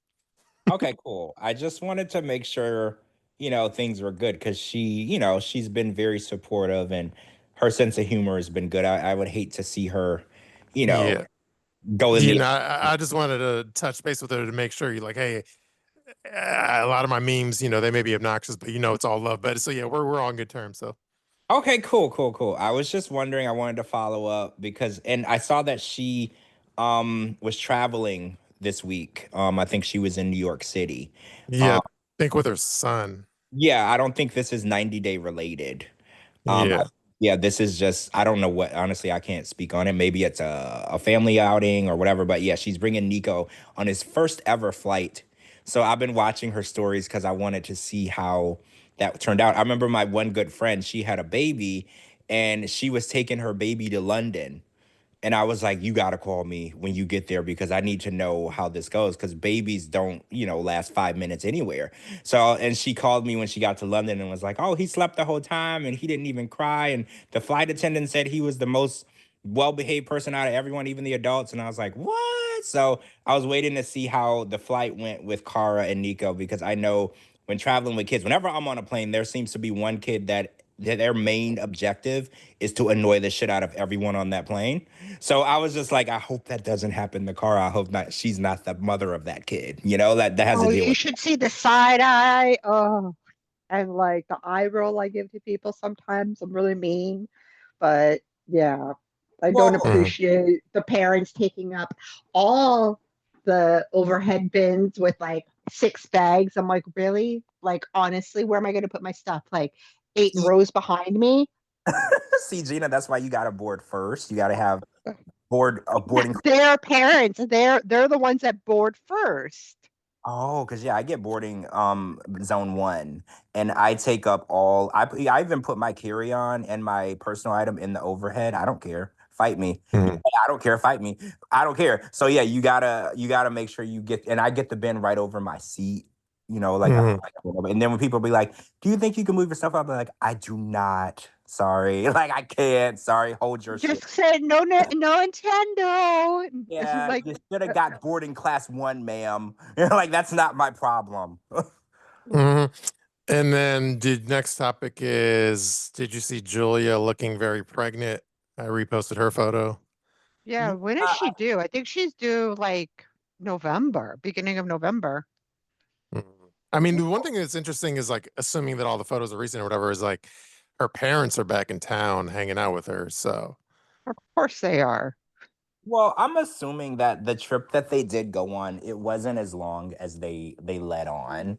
okay, cool. I just wanted to make sure, things were good because she's been very supportive and her sense of humor has been good. I would hate to see her, you know, Yeah. go in the I just wanted to touch base with her to make sure you like, hey, a lot of my memes, they may be obnoxious, but it's all love. But so yeah, we're on good terms. So Okay, cool, cool, cool. I was just wondering, I wanted to follow up because and I saw that she was traveling this week. I think she was in New York City. yeah, think with her son. Yeah, I don't think this is 90 Day related. Yeah, Yeah, this is just I don't know what honestly I can't speak on it. Maybe it's a family outing or whatever, but yeah, she's bringing Nico on his first ever flight. So I've been watching her stories because I wanted to see how that turned out. I remember my one good friend, she had a baby and she was taking her baby to London. And I was like, you got to call me when you get there because I need to know how this goes because babies don't, last 5 minutes anywhere. So, and she called me when she got to London and was like, oh, he slept the whole time and he didn't even cry. And the flight attendant said he was the most well-behaved person out of everyone, even the adults. And I was like, what? So I was waiting to see how the flight went with Cara and Nico because I know when traveling with kids, whenever I'm on a plane, there seems to be one kid that their main objective is to annoy the shit out of everyone on that plane. So I was just like, I hope that doesn't happen to Cara. I hope not. She's not the mother of that kid. That has to Oh, deal you with. should see the side eye. Oh, and like the eye roll I give to people sometimes. I'm really mean, but yeah, I don't Well, Mhm. appreciate the parents taking up all the overhead bins with like 6 bags. I'm like, really? Like, honestly, where am I going to put my stuff? Like 8 rows behind me? see, Gina, that's why you got to board first. You got to have boarding. Their parents, they're the ones that board first. Oh, because yeah, I get boarding zone 1, and I take up all. I even put my carry on and my personal item in the overhead. I don't care. Fight me. Mhm. I don't care. Fight me. I don't care. So yeah, you gotta make sure you get. And I get the bin right over my seat. Like, Mhm. and then when people be like, "Do you think you can move your stuff up?" I'm like, "I do not. Sorry. Like I can't. Sorry. Hold your shit." Just said no, no, no Nintendo. Yeah, Like, you should have got boarding class 1, ma'am. Like that's not my problem. Mhm. And then the next topic is, did you see Julia looking very pregnant? I reposted her photo. yeah, Yeah, when is she due? I think she's due like November, beginning of November. Mhm. I mean, the one thing that's interesting is like assuming that all the photos are recent or whatever is like her parents are back in town hanging out with her. So, Of course they are. well, I'm assuming that the trip that they did go on, it wasn't as long as they let on.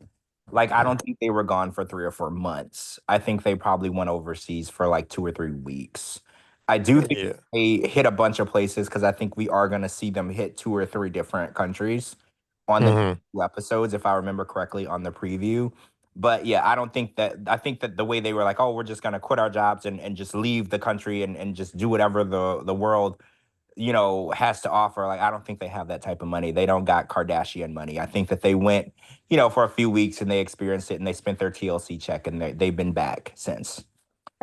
Like, I mm, don't think they were gone for 3 or 4 months. I think they probably went overseas for like 2 or 3 weeks. I do think yeah. they hit a bunch of places because I think we are going to see them hit 2 or 3 different countries on the next Hmm. 2 episodes, if I remember correctly, on the preview. But yeah, I don't think that, I think that the way they were like, oh, we're just going to quit our jobs and just leave the country and just do whatever the world has to offer. Like, I don't think they have that type of money. They don't got Kardashian money. I think that they went, for a few weeks and they experienced it and they spent their TLC check and they've been back since.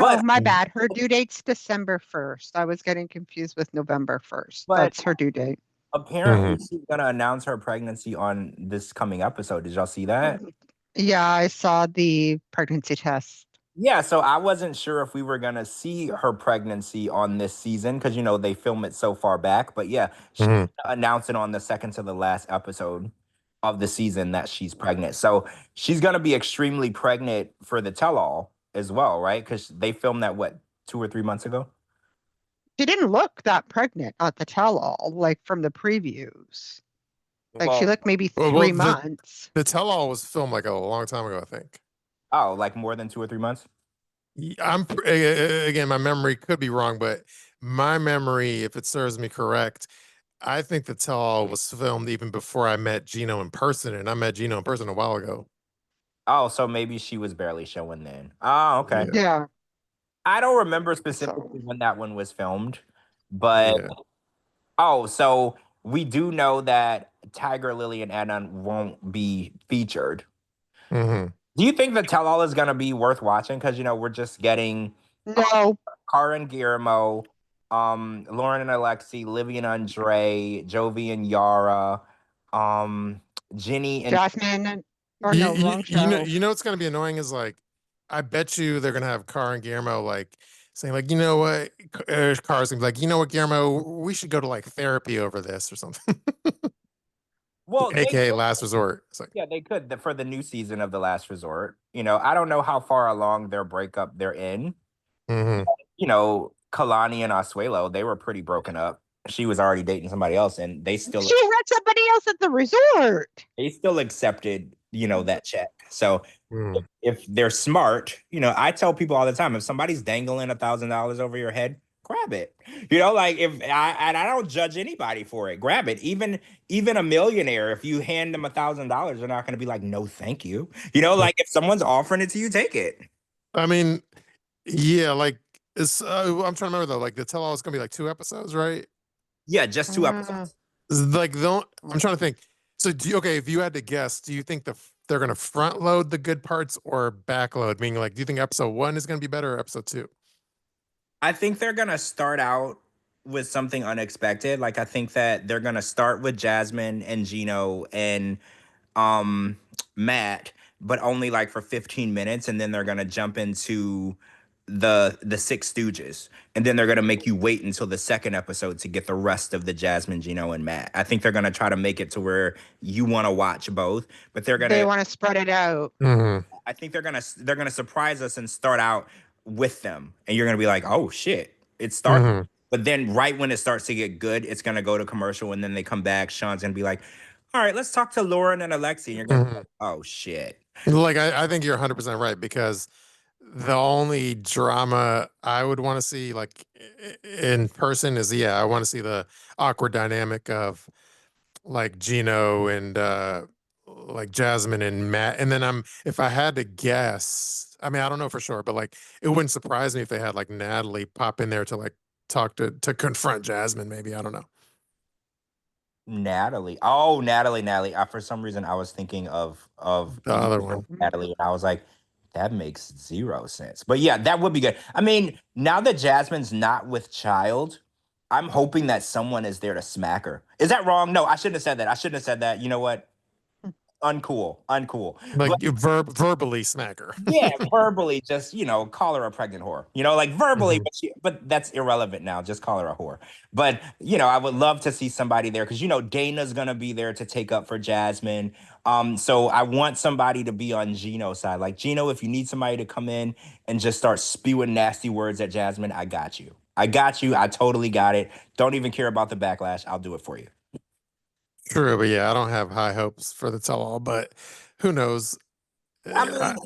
Oh, But, my bad. Her due date's December 1st. I was getting confused with November 1st. but That's her due date. apparently Hmm. she's gonna announce her pregnancy on this coming episode. Did y'all see that? Yeah, I saw the pregnancy test. Yeah, so I wasn't sure if we were gonna see her pregnancy on this season because they film it so far back. But yeah, she's Hmm. announcing on the second to the last episode of the season that she's pregnant. So she's gonna be extremely pregnant for the tell-all as well, right? Because they filmed that 2 or 3 months ago. She didn't look that pregnant at the tell-all, like from the previews. Like she Well, looked maybe Well, three the months. tell-all was filmed like a long time ago, I think. oh, like more than 2 or 3 months. Again, my memory could be wrong, but my memory, if it serves me correct, I think the tell-all was filmed even before I met Gino in person, and I met Gino in person a while ago. Oh, so maybe she was barely showing then. Oh, okay. Yeah. Yeah, I don't remember so specifically when that one was filmed, but Yeah. oh, so we do know that Tiger, Lily, and Anna won't be featured. Hmm. Do you think the tell all is going to be worth watching? Because, we're just getting no, Cara and Guillermo, Lauren and Alexi, Livy and Andre, Jovi and Yara, um, Ginny and Jasmine or You, no, you, wrong you know, show. you know what's gonna be annoying is like, I bet you they're gonna have Carr and Guillermo like saying like, you know what, Carr's gonna be like, you know what, Guillermo, we should go to like therapy over this or something, well, they aka could. last resort. It's like, Yeah, they could for the new season of The Last Resort. I don't know how far along their breakup they're in. hmm. Kalani and Asuelo, they were pretty broken up. She was already dating somebody else, and they still She had somebody else at the resort. accepted, that check. So Hmm. if they're smart, I tell people all the time, if somebody's dangling $1,000 over your head, grab it. You know, like and I don't judge anybody for it. Grab it. Even a millionaire, if you hand them $1,000, they're not going to be like, no, thank you. You know, like if someone's offering it to you, take it. I mean, yeah, like it's. I'm trying to remember though. Like the tell all is gonna be like 2 episodes, right? Yeah, just 2 episodes. Like don't. I'm trying to think. So okay, if you had to guess, do you think they're gonna front load the good parts or back load? Meaning, like, do you think episode 1 is gonna be better or episode 2? I think they're gonna start out with something unexpected. Like I think that they're gonna start with Jasmine and Gino and um Matt, but only like for 15 minutes, and then they're gonna jump into the Six Stooges, and then they're gonna make you wait until the second episode to get the rest of the Jasmine, Gino, and Matt. I think they're gonna try to make it to where you want to watch both, but They want to spread it out. I think they're gonna surprise us and start out with them, and you're gonna be like, oh shit, it started. But then right when it starts to get good, it's gonna go to commercial, and then they come back. Sean's gonna be like, all right, let's talk to Lauren and Alexi. And you're gonna be like, oh shit. Like I think you're 100% right, because the only drama I would want to see like in person is, I want to see the awkward dynamic of like Gino and like Jasmine and Matt. And then if I had to guess, I mean, I don't know for sure, but like it wouldn't surprise me if they had like Natalie pop in there to like talk to confront Jasmine, maybe. I don't know. Natalie. Oh, Natalie. For some reason, I was thinking of The other one. Natalie, and I was like, that makes zero sense. But yeah, that would be good. I mean, now that Jasmine's not with child, I'm hoping that someone is there to smack her. Is that wrong? No, I shouldn't have said that. You know what? Uncool. Like But you verbally smack her. yeah, verbally, just call her a pregnant whore. Like verbally, but that's irrelevant now. Just call her a whore. But I would love to see somebody there because Dana's gonna be there to take up for Jasmine. So I want somebody to be on Gino's side. Like Gino, if you need somebody to come in and just start spewing nasty words at Jasmine, I got you. I totally got it. Don't even care about the backlash. I'll do it for you. True, but yeah, I don't have high hopes for the tell all, but who knows? I mean,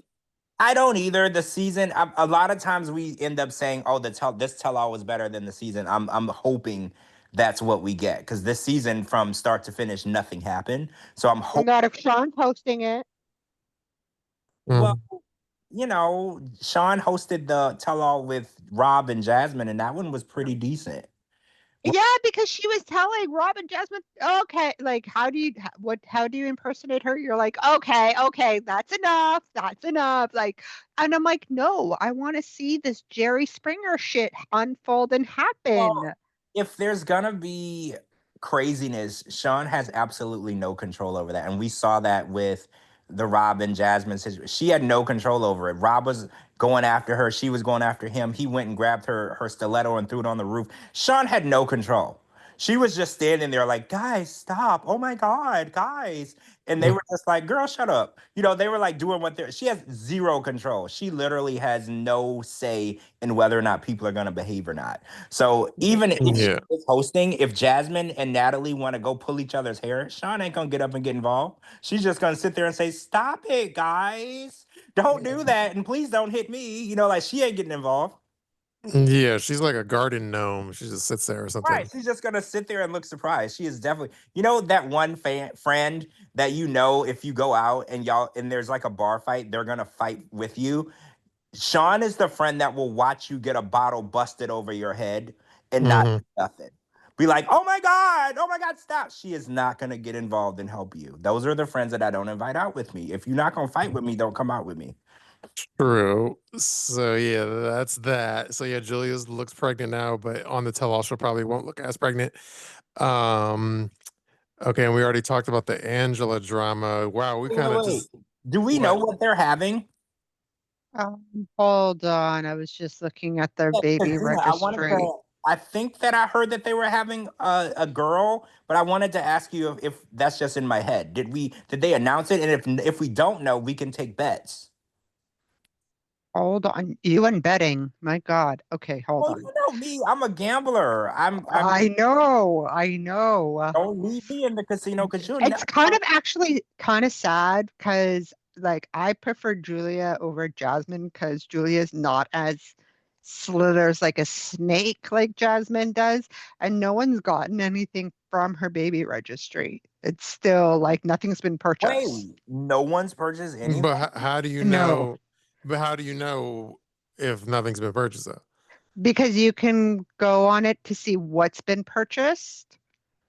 I don't either. The season, a lot of times we end up saying, "Oh, this tell all was better than the season." I'm hoping that's what we get because this season, from start to finish, nothing happened. So I'm hoping. Not if Sean's hosting it. Well, Sean hosted the tell all with Rob and Jasmine, and that one was pretty decent. Yeah, because she was telling Rob and Jasmine, okay, like how do you impersonate her? You're like, okay, that's enough. Like, and I'm like, no, I want to see this Jerry Springer shit unfold and happen. Well, if there's gonna be craziness, Sean has absolutely no control over that. And we saw that with the Rob and Jasmine situation. She had no control over it. Rob was going after her. She was going after him. He went and grabbed her stiletto and threw it on the roof. Sean had no control. She was just standing there like, guys, stop. Oh my God, guys. And they were just like, girl, shut up. They were like doing she has zero control. She literally has no say in whether or not people are going to behave or not. So even if she is hosting, if Jasmine and Natalie want to go pull each other's hair, Sean ain't going to get up and get involved. She's just going to sit there and say, stop it, guys. Don't do that. And please don't hit me. Like she ain't getting involved. Yeah, she's like a garden gnome. She just sits there or something. Right, she's just gonna sit there and look surprised. She is definitely, that one friend that if you go out and there's like a bar fight, they're gonna fight with you. Sean is the friend that will watch you get a bottle busted over your head and not do nothing. Be like, oh my God, stop. She is not gonna get involved and help you. Those are the friends that I don't invite out with me. If you're not gonna fight with me, don't come out with me. True. So yeah, that's that. So yeah, Julia looks pregnant now, but on the tell-all, she probably won't look as pregnant. Okay, and we already talked about the Angela drama. Wow, we kind of just. Do we know what they're having? Hold on, I was just looking at their baby registry. I think that I heard that they were having a girl, but I wanted to ask you if that's just in my head. Did they announce it? And if we don't know, we can take bets. Hold on, you and betting. My God. Okay, hold on. You know me. I'm a gambler. I know. Don't leave me in the casino because it's kind of actually kind of sad because like I prefer Julia over Jasmine because Julia's not as slithers like a snake like Jasmine does, and no one's gotten anything from her baby registry. It's still like nothing's been purchased. Wait, no one's purchased anything? But how do you No, know? But how do you know if nothing's been purchased though? because you can go on it to see what's been purchased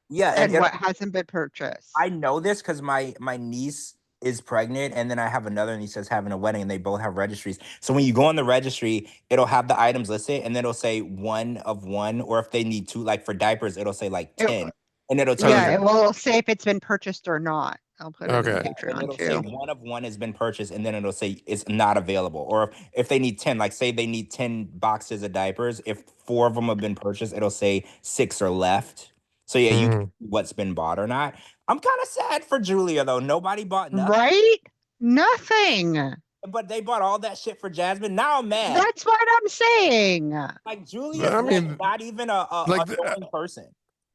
Yeah, and what hasn't been purchased. I know this because my niece is pregnant, and then I have another niece that's having a wedding, and they both have registries. So when you go on the registry, it'll have the items listed, and then it'll say one of one, or if they need two, like for diapers, it'll say like It, 10, and it'll tell yeah, you. it will say if it's been purchased or not. I'll put it in Okay. And Patreon it'll say too. one of one has been purchased, and then it'll say it's not available. Or if they need 10, like say they need 10 boxes of diapers, if 4 of them have been purchased, it'll say 6 are left. So yeah, you can Mhm. see what's been bought or not. I'm kind of sad for Julia though. Nobody bought nothing, Right? Nothing. but they bought all that shit for Jasmine. Now I'm mad. That's what I'm saying. Like Julia's I like mean, not even a like annoying person.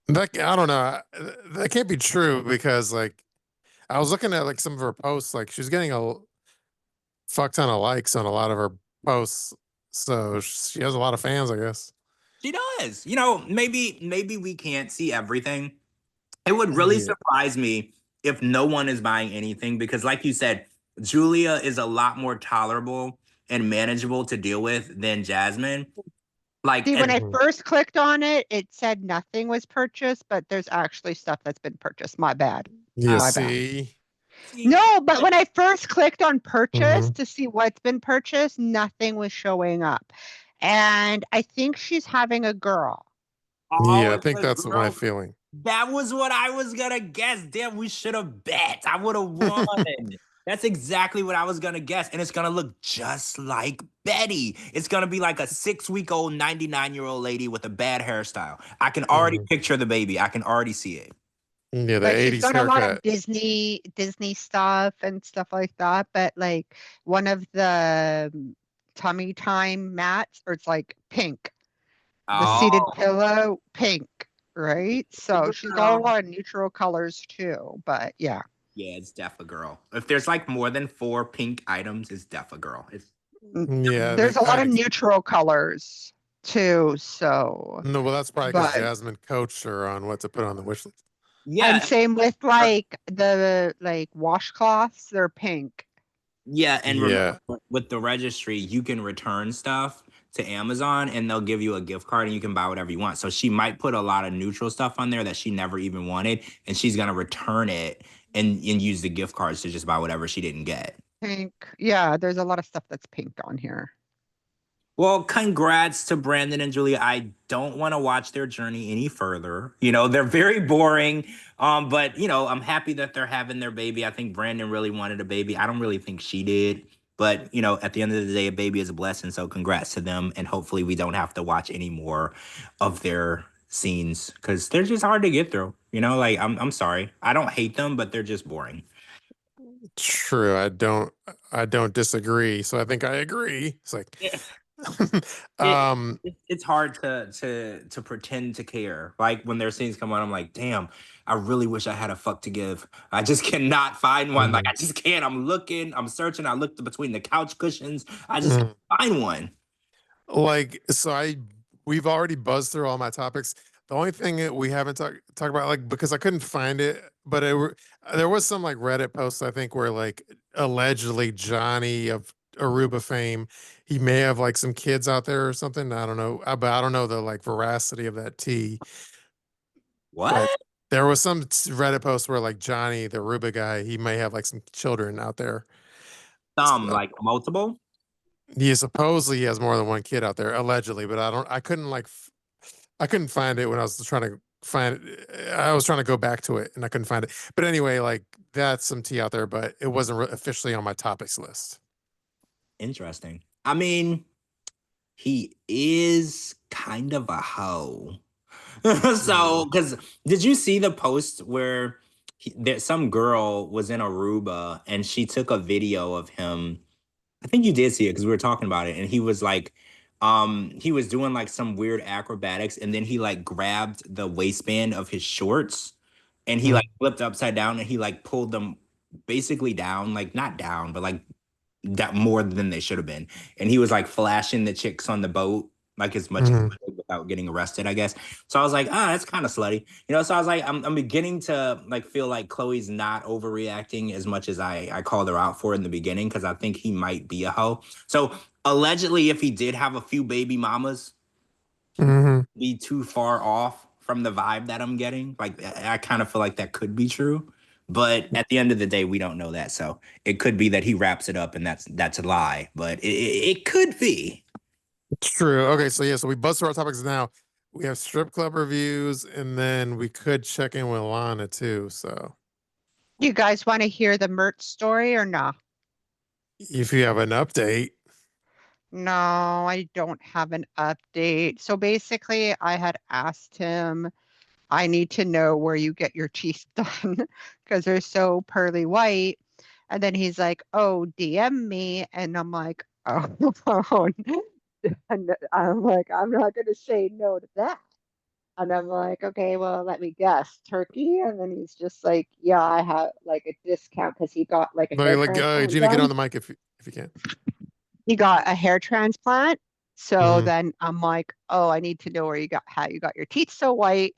that. I don't know. That can't be true because like I was looking at like some of her posts. Like she's getting a fuck ton of likes on a lot of her posts, so she has a lot of fans, I guess. She does. You know, maybe we can't see everything. It would really Yeah. surprise me if no one is buying anything because, like you said, Julia is a lot more tolerable and manageable to deal with than Jasmine. Like, See, when I Mhm. first clicked on it, it said nothing was purchased, but there's actually stuff that's been purchased. My bad. You My bad. see. No, but when I first clicked on purchase Mhm. to see what's been purchased, nothing was showing up. And I think she's having a girl. oh, Yeah, I it's think a that's my girl. feeling. That was what I was gonna guess. Damn, we should have bet. I would have won. That's exactly what I was gonna guess. And it's gonna look just like Betty. It's gonna be like a 6-week-old, 99-year-old lady with a bad hairstyle. I can already Mhm. picture the baby. I can already see it. Yeah, the But she's '80s got a lot of haircut. Disney stuff and stuff like that. But like one of the tummy time mats, or it's like pink. The seated Oh, pillow, pink, right? she's So a she's got a girl. lot of neutral colors too. But yeah. Yeah, it's def a girl. If there's like more than 4 pink items, it's def a girl. It's Yeah, There's a lot I of could. neutral colors too. So, No, well, that's probably because but Jasmine coached her on what to put on the wish list. and yeah, same with like the like washcloths, they're pink. yeah, and Yeah. remember with the registry, you can return stuff to Amazon and they'll give you a gift card and you can buy whatever you want. So she might put a lot of neutral stuff on there that she never even wanted, and she's gonna return it and use the gift cards to just buy whatever she didn't get. Pink. Yeah, there's a lot of stuff that's pink on here. Well, congrats to Brandan and Julia. I don't want to watch their journey any further. You know, they're very boring. But you know, I'm happy that they're having their baby. I think Brandan really wanted a baby. I don't really think she did. But you know, at the end of the day, a baby is a blessing. So congrats to them. And hopefully we don't have to watch any more of their scenes because they're just hard to get through. You know, like I'm sorry. I don't hate them, but they're just boring. True. I don't disagree. So I think I agree. It's like it, um it's hard to pretend to care. Like when their scenes come on, I'm like, damn, I really wish I had a fuck to give. I just cannot find one. Like mhm, I just can't. I'm looking, I'm searching. I looked between the couch cushions. I just mhm. can't find one. Like so we've already buzzed through all my topics. The only thing that we haven't talked about, like, because I couldn't find it, but there was some like Reddit posts I think where like allegedly Johnny of Aruba fame, he may have like some kids out there or something. I don't know, but I don't know the like veracity of that tea. But What? there was some Reddit post where like Johnny, the Aruba guy, he may have like some children out there. Some So like multiple? he supposedly he has more than one kid out there, allegedly, but I couldn't like I couldn't find it when I was trying to find it. I was trying to go back to it and I couldn't find it. But anyway, like that's some tea out there, but it wasn't officially on my topics list. Interesting. I mean, he is kind of a hoe. So, Mhm. because did you see the post where some girl was in Aruba and she took a video of him? I think you did see it because we were talking about it, and he was like, he was doing like some weird acrobatics, and then he like grabbed the waistband of his shorts, and he like Mhm. flipped upside down, and he like pulled them basically down, like not down, but like that more than they should have been. And he was like flashing the chicks on the boat like as much as Mhm. he could without getting arrested, I guess. So I was like, that's kind of slutty, you know. So I was like, I'm beginning to like feel like Chloe's not overreacting as much as I called her out for in the beginning, because I think he might be a hoe. So allegedly, if he did have a few baby mamas, Mhm. be too far off from the vibe that I'm getting. Like I kind of feel like that could be true, but at the end of the day, we don't know that. So it could be that he wraps it up, and that's a lie. But it could be. True. Okay, so yeah, so we bust through our topics now. We have strip club reviews, and then we could check in with Lana too. So You guys want to hear the Mert story or not? if you have an update. No, I don't have an update. So basically, I had asked him, I need to know where you get your teeth done because they're so pearly white. And then he's like, oh, DM me. And I'm like, oh, and I'm like, I'm not going to say no to that. And I'm like, okay, well, let me guess, Turkey. And then he's just like, yeah, I have like a discount because he got like a hair transplant Gina, get on done. the mic if you can. He got a hair transplant. So Mhm. then I'm like, oh, I need to know where you got how you got your teeth so white.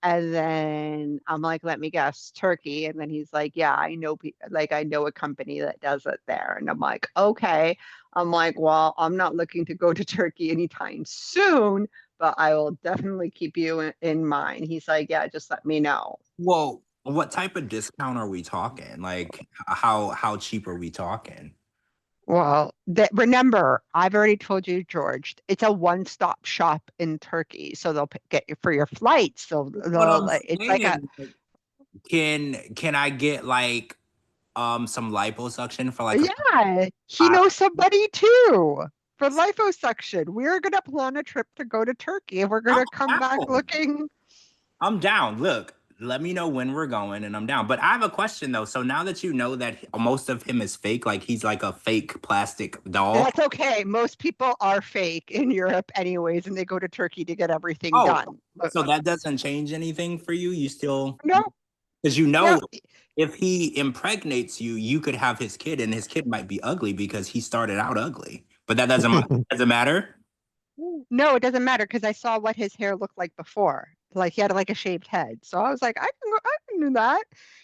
And then I'm like, let me guess, Turkey. And then he's like, yeah, I know, like, I know a company that does it there. And I'm like, okay. I'm like, well, I'm not looking to go to Turkey anytime soon, but I will definitely keep you in mind. He's like, yeah, just let me know. Well, what type of discount are we talking? Like, how cheap are we talking? Well, remember, I've already told you, George, it's a one-stop shop in Turkey. So they'll get you for your flights. So What they'll, I'm it's like a, saying is, can I get like some liposuction for like a yeah, he five? knows somebody too for liposuction. We're gonna plan a trip to go to Turkey and we're I'm gonna come back down. looking. I'm down. Look, let me know when we're going, and I'm down. But I have a question though. So now that you know that most of him is fake, like he's like a fake plastic doll. That's okay. Most people are fake in Europe anyways, and they go to Turkey to get everything Oh, done. But so that doesn't change anything for you? You still, no, because you no, know, if he impregnates you, you could have his kid, and his kid might be ugly because he started out ugly. But that doesn't matter. no, it doesn't matter because I saw what his hair looked like before. Like he had like a shaved head. So I was like, I can do that.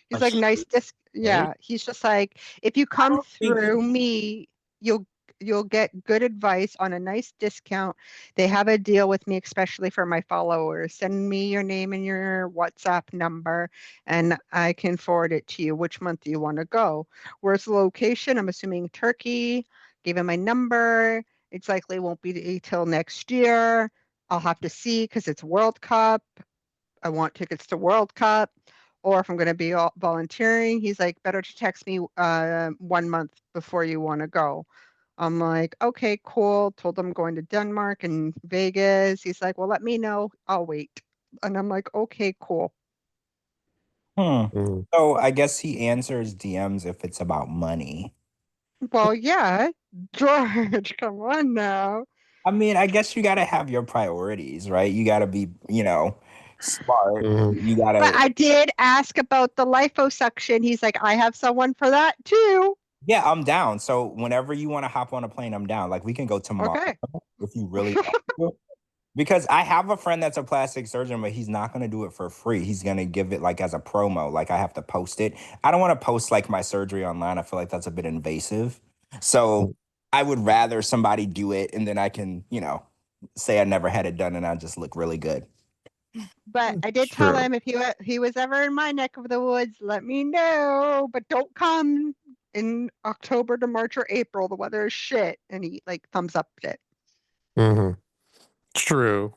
He's A like, nice shit, disc. eh? Yeah. He's just like, if you I come don't think through me, you'll you'll get good advice on a nice discount. They have a deal with me, especially for my followers. Send me your name and your WhatsApp number, and I can forward it to you. Which month do you want to go? Where's the location? I'm assuming Turkey. Give him my number. It's likely won't be till next year. I'll have to see because it's World Cup. I want tickets to World Cup. Or if I'm going to be volunteering, he's like, better to text me 1 month before you want to go. I'm like, okay, cool. Told him I'm going to Denmark and Vegas. He's like, well, let me know. I'll wait. And I'm like, okay, cool. Mhm. So I guess he answers DMs if it's about money. Well, yeah, George, come on now. I mean, I guess you got to have your priorities, right? You got to be, smart. Mhm. You got But to, I did ask about the liposuction. He's like, I have someone for that too. yeah, I'm down. So whenever you want to hop on a plane, I'm down. Like we can go tomorrow Okay. if you really want to. Because I have a friend that's a plastic surgeon, but he's not going to do it for free. He's going to give it like as a promo. Like I have to post it. I don't want to post like my surgery online. I feel like that's a bit invasive. So I would rather somebody do it and then I can, say I never had it done and I just look really good. But I did tell True. him if he was ever in my neck of the woods, let me know. But don't come in October to March or April. The weather is shit. And he like thumbs up it. Mhm. True.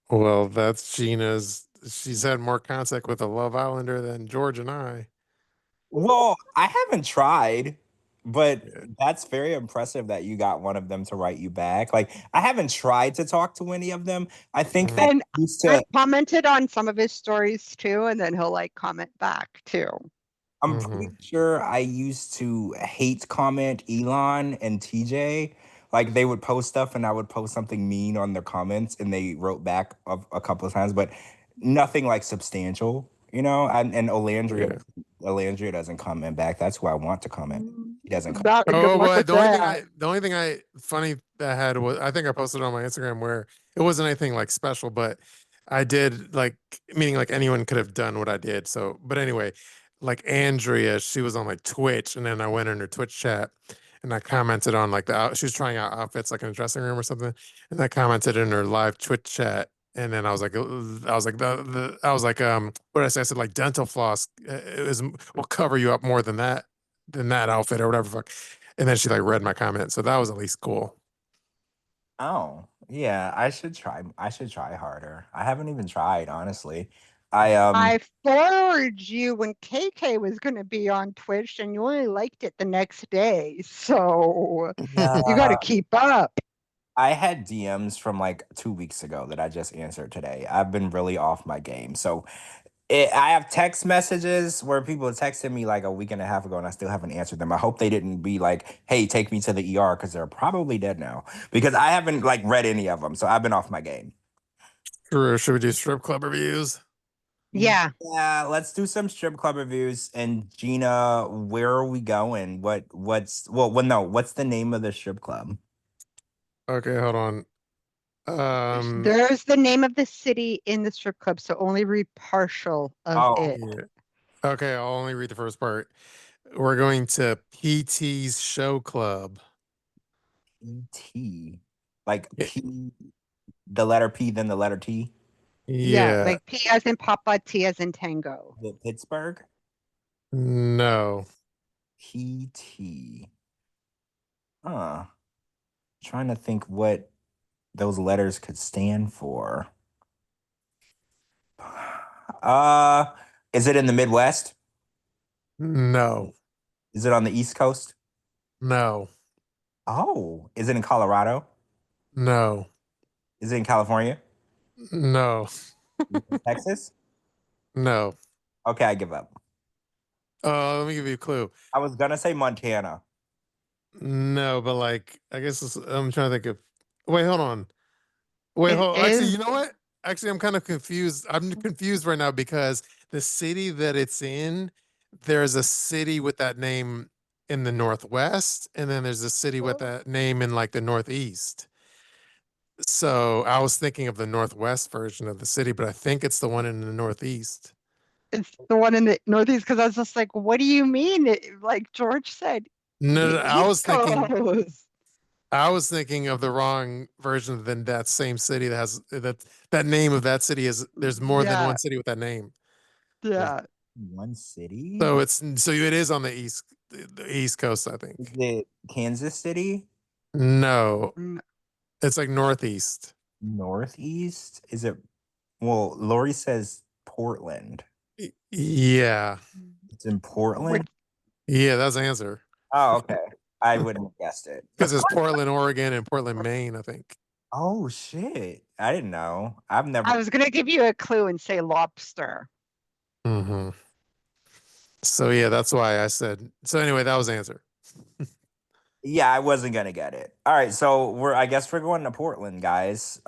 Well, that's Gina's. She's had more contact with a Love Islander than George and I. Well, I haven't tried, but Yeah. that's very impressive that you got one of them to write you back. Like, I haven't tried to talk to any of them. I think that Mhm. And used I to, commented on some of his stories too, and then he'll like comment back too. I'm pretty Mhm. sure I used to hate comment Elon and TJ. Like, they would post stuff and I would post something mean on their comments and they wrote back a couple of times, but nothing like substantial, And Yeah. Olandria doesn't comment back. That's who I want to comment. doesn't call. Not good Oh, luck well, with that. the only thing I funny that I had was I think I posted on my Instagram where it wasn't anything like special, but I did like meaning like anyone could have done what I did. So, but anyway, like Andrea, she was on like Twitch, and then I went in her Twitch chat and I commented on like she was trying out outfits like in a dressing room or something, and I commented in her live Twitch chat. And then I was like, what did I say? I said like dental floss will cover you up more than that outfit or whatever. Fuck. And then she like read my comment, so that was at least cool. Oh, yeah, I should try. I should try harder. I haven't even tried, honestly. I I forwarded you when KK was going to be on Twitch, and you only liked it the next day. So you got to keep up. I had DMs from like 2 weeks ago that I just answered today. I've been really off my game. So I have text messages where people texted me like a week and a half ago and I still haven't answered them. I hope they didn't be like, hey, take me to the ER because they're probably dead now because I haven't like read any of them. So I've been off my game. Sure, should we do strip club reviews? Yeah. Yeah, let's do some strip club reviews. And Gina, where are we going? What's the name of the strip club? Okay, hold on. There's the name of the city in the strip club, so only read partial of it. Yeah. Okay, I'll only read the first part. We're going to PT's Show Club. PT. Like P, the letter P, then the letter T. Yeah, like P as in Papa, T as in Tango. The Pittsburgh? No. PT. Huh. Trying to think what those letters could stand for. Is it in the Midwest? No. Is it on the East Coast? No. Oh, is it in Colorado? No. Is it in California? No. Texas? No. Okay, I give up. Let me give you a clue. I was gonna say Montana. No, but like I guess I'm trying to think of. Wait, hold on. Wait, It hold. Actually, is- you know what? Actually, I'm kind of confused. I'm confused right now because the city that it's in, there's a city with that name in the Northwest, and then there's a city with that name in like the Northeast. So I was thinking of the Northwest version of the city, but I think it's the one in the Northeast. It's the one in the Northeast because I was just like, what do you mean? Like George said, No, the no, I was East thinking. Coast. I was thinking of the wrong version than that same city that has that name of that city is there's more than one city with that name. Yeah. One city? So it is on the East Coast, I think. Is it Kansas City? No. It's like Northeast. Northeast? Is it? Well, Laurie says Portland. Yeah. It's in Portland? Yeah, that's the answer. Oh, okay. I wouldn't have guessed it. Because it's Portland, Oregon, and Portland, Maine, I think. Oh, shit. I didn't know. I was going to give you a clue and say lobster. Mm-hmm. So yeah, that's why I said. So anyway, that was the answer. Yeah, I wasn't gonna get it. All right, so I guess we're going to Portland, guys.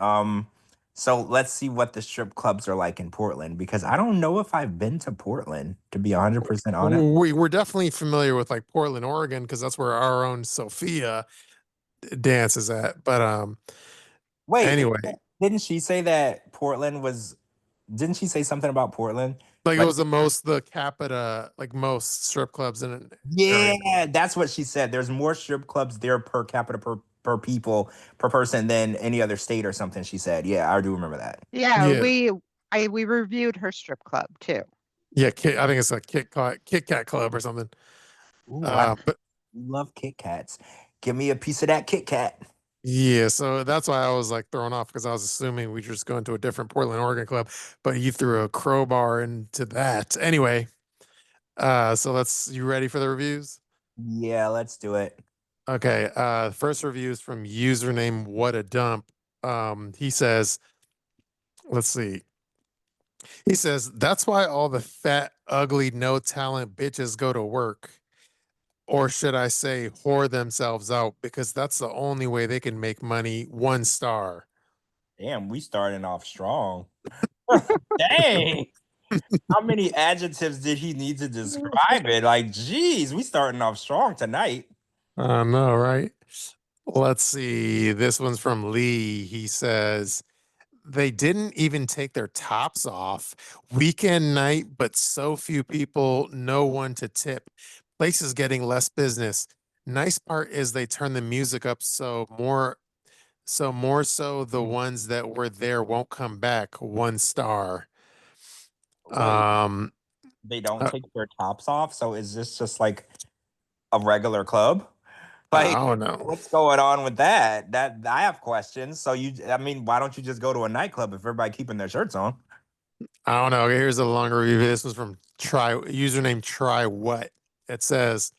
So let's see what the strip clubs are like in Portland because I don't know if I've been to Portland, to be 100% honest. We're definitely familiar with like Portland, Oregon, because that's where our own Sophia dances at. But Wait, anyway, didn't she say that Portland was? Didn't she say something about Portland? like it was the capita, like most strip clubs in an area. Yeah, that's what she said. There's more strip clubs there per capita per people per person than any other state or something. She said, "Yeah, I do remember that." Yeah, we reviewed her strip club too. Yeah, I think it's a Kit Kat Club or something. Ooh, I But love Kit Kats. Give me a piece of that Kit Kat. yeah, so that's why I was like thrown off because I was assuming we were just going to a different Portland, Oregon club, but you threw a crowbar into that. Anyway, so you ready for the reviews? Yeah, let's do it. Okay, first review is from username What a Dump. He says, let's see. He says, that's why all the fat, ugly, no talent bitches go to work. Or should I say, whore themselves out because that's the only way they can make money. 1 star. Damn, we starting off strong. Dang. How many adjectives did he need to describe it? Like, geez, we starting off strong tonight. I know, right? Let's see. This one's from Lee. He says, they didn't even take their tops off. Weekend night, but so few people, no one to tip. Place is getting less business. Nice part is they turn the music up more so the ones that were there won't come back. 1 star. Wait, Um, they don't uh, take their tops off. So is this just like a regular club? I Like, don't know. what's going on with that? That I have questions. So I mean, why don't you just go to a nightclub if everybody keeping their shirts on? I don't know. Here's a longer review. This was from username try what. It says,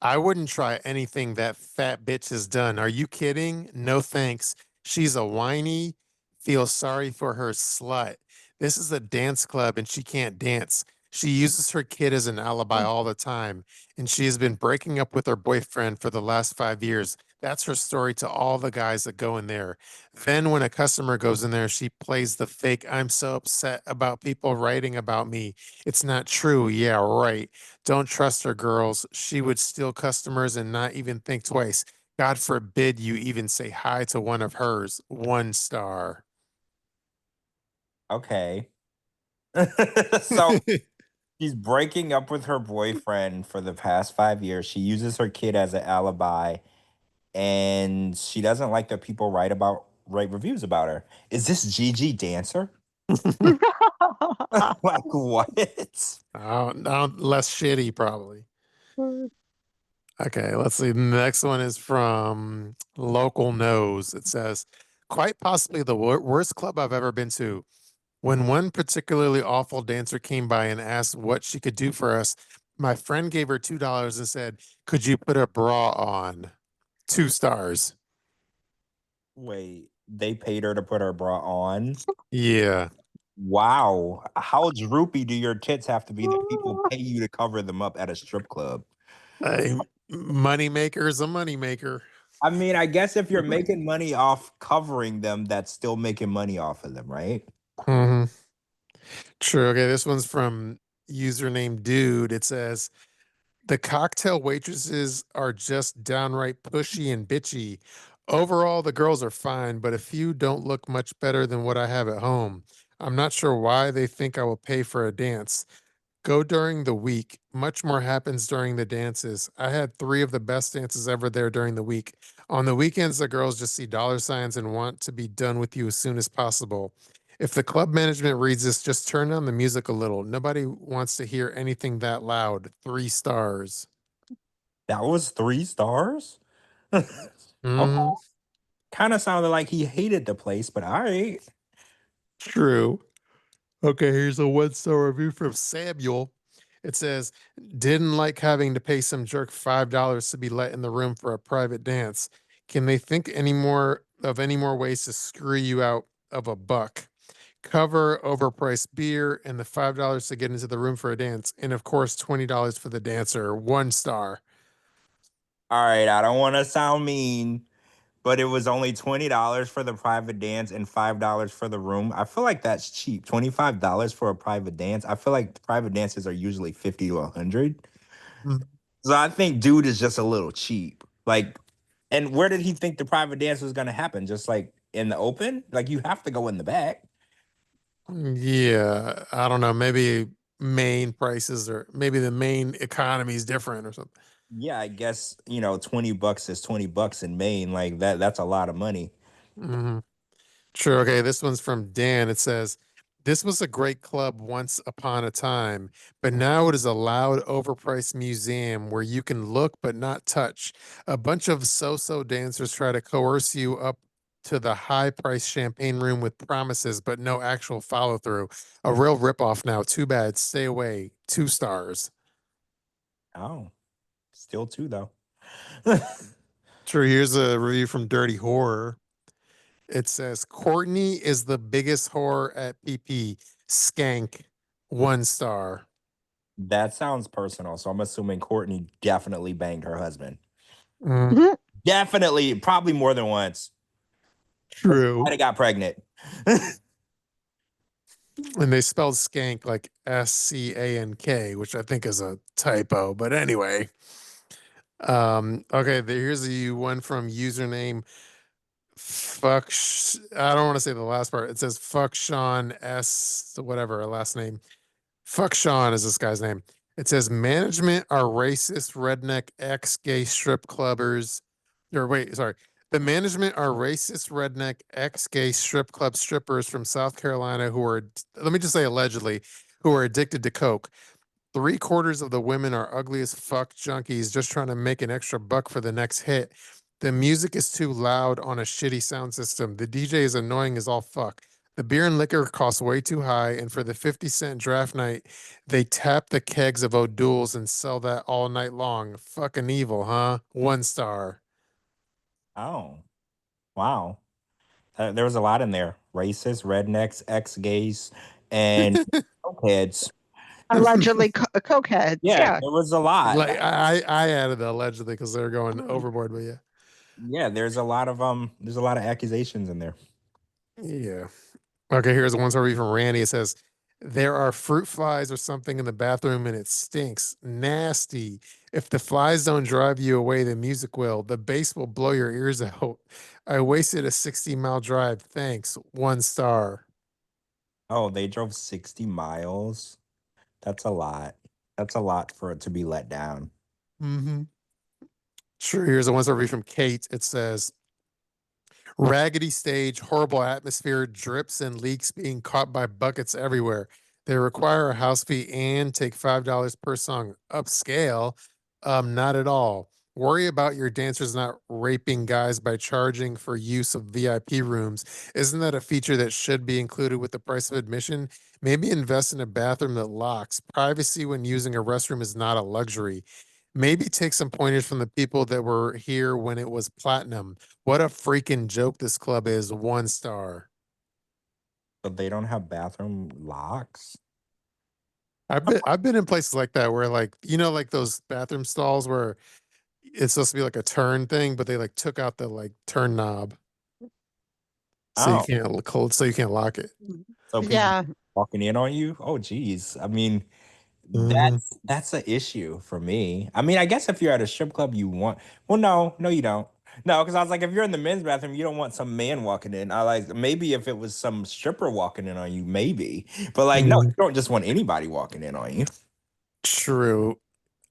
I wouldn't try anything that fat bitch has done. Are you kidding? No thanks. She's a whiny. Feel sorry for her slut. This is a dance club and she can't dance. She uses her kid as an alibi all the time, and she has been breaking up with her boyfriend for the last 5 years. That's her story to all the guys that go in there. Then, when a customer goes in there, she plays the fake, I'm so upset about people writing about me. It's not true. Yeah, right. Don't trust her, girls. She would steal customers and not even think twice. God forbid you even say hi to one of hers. 1 star. Okay. So she's breaking up with her boyfriend for the past 5 years. She uses her kid as an alibi, and she doesn't like that people write reviews about her. Is this Gigi Dancer? Like what? Less shitty, probably. Okay, let's see. The next one is from Local Knows. It says, quite possibly the worst club I've ever been to. When one particularly awful dancer came by and asked what she could do for us, my friend gave her $2 and said, could you put a bra on? 2 stars. Wait, they paid her to put her bra on? Yeah. Wow. How droopy do your tits have to be that people pay you to cover them up at a strip club? Money maker is a money maker. I mean, I guess if you're making money off covering them, that's still making money off of them, right? Mhm. True. Okay, this one's from username dude. It says, the cocktail waitresses are just downright pushy and bitchy. Overall, the girls are fine, but a few don't look much better than what I have at home. I'm not sure why they think I will pay for a dance. Go during the week. Much more happens during the dances. I had 3 of the best dances ever there during the week. On the weekends, the girls just see dollar signs and want to be done with you as soon as possible. If the club management reads this, just turn down the music a little. Nobody wants to hear anything that loud. 3 stars. That was 3 stars? Okay. Mhm. Kind of sounded like he hated the place, but all right. True. Okay, here's a 1 star review from Samuel. It says, didn't like having to pay some jerk $5 to be let in the room for a private dance. Can they think any more ways to screw you out of a buck? Cover overpriced beer and the $5 to get into the room for a dance. And of course, $20 for the dancer. 1 star. All right, I don't want to sound mean, but it was only $20 for the private dance and $5 for the room. I feel like that's cheap. $25 for a private dance. I feel like private dances are usually 50 to 100. Mm, So I think dude is just a little cheap. Like, and where did he think the private dance was going to happen? Just like in the open? Like you have to go in the back. Yeah, I don't know. Maybe main prices or maybe the main economy is different or something. Yeah, I guess, 20 bucks is 20 bucks in Maine. Like that's a lot of money. Mhm. Sure. Okay. This one's from Dan. It says, this was a great club once upon a time, but now it is a loud, overpriced museum where you can look but not touch. A bunch of so so dancers try to coerce you up to the high priced champagne room with promises, but no actual follow through. A real ripoff now. Too bad. Stay away. 2 stars. Oh, still two though. Sure. Here's a review from Dirty Horror. It says Courtney is the biggest whore at PP. Skank, 1 star. That sounds personal. So I'm assuming Courtney definitely banged her husband. Mm, Definitely, probably more than once. Might true. have got pregnant. And they spelled skank like SCANK, which I think is a typo. But anyway, Okay, here's the one from username fuck. I don't want to say the last part. It says fuck Sean S. Whatever a last name. Fuck Sean is this guy's name. It says management are racist redneck ex-gay strip clubbers. Or wait, sorry. The management are racist redneck ex-gay strip club strippers from South Carolina who are, let me just say allegedly, who are addicted to coke. 3/4 of the women are ugly as fuck junkies just trying to make an extra buck for the next hit. The music is too loud on a shitty sound system. The DJ is annoying as all fuck. The beer and liquor costs way too high, and for the 50-cent draft night, they tap the kegs of O'Doul's and sell that all night long. Fucking evil, huh? 1 star. Oh, wow. There was a lot in there. Racist, rednecks, ex-gays, and cokeheads. Allegedly cokeheads. Yeah, Yeah. there was a lot. Like I added the allegedly because they're going overboard, but yeah. Yeah, there's a lot of accusations in there. Yeah. Okay, here's one story from Randy. It says, there are fruit flies or something in the bathroom and it stinks. Nasty. If the flies don't drive you away, the music will. The bass will blow your ears out. I wasted a 60-mile drive. Thanks. 1 star. Oh, they drove 60 miles. That's a lot. That's a lot for it to be let down. Mm-hmm. Sure. Here's a one story from Kate. It says, raggedy stage, horrible atmosphere, drips and leaks being caught by buckets everywhere. They require a house fee and take $5 per song. Upscale? Not at all. Worry about your dancers not raping guys by charging for use of VIP rooms. Isn't that a feature that should be included with the price of admission? Maybe invest in a bathroom that locks. Privacy when using a restroom is not a luxury. Maybe take some pointers from the people that were here when it was platinum. What a freaking joke this club is. 1 star. But they don't have bathroom locks. I've been in places like that where like like those bathroom stalls where it's supposed to be like a turn thing, but they like took out the like turn knob so you Oh, can't close so you can't lock it. so people Yeah. walking in on you? Oh, geez. I mean, Mhm. that's an issue for me. I mean, I guess if you're at a strip club, you want. Well, no, you don't. No, because I was like, if you're in the men's bathroom, you don't want some man walking in. I like maybe if it was some stripper walking in on you, maybe. But like, no, you Mhm. don't just want anybody walking in on you. True.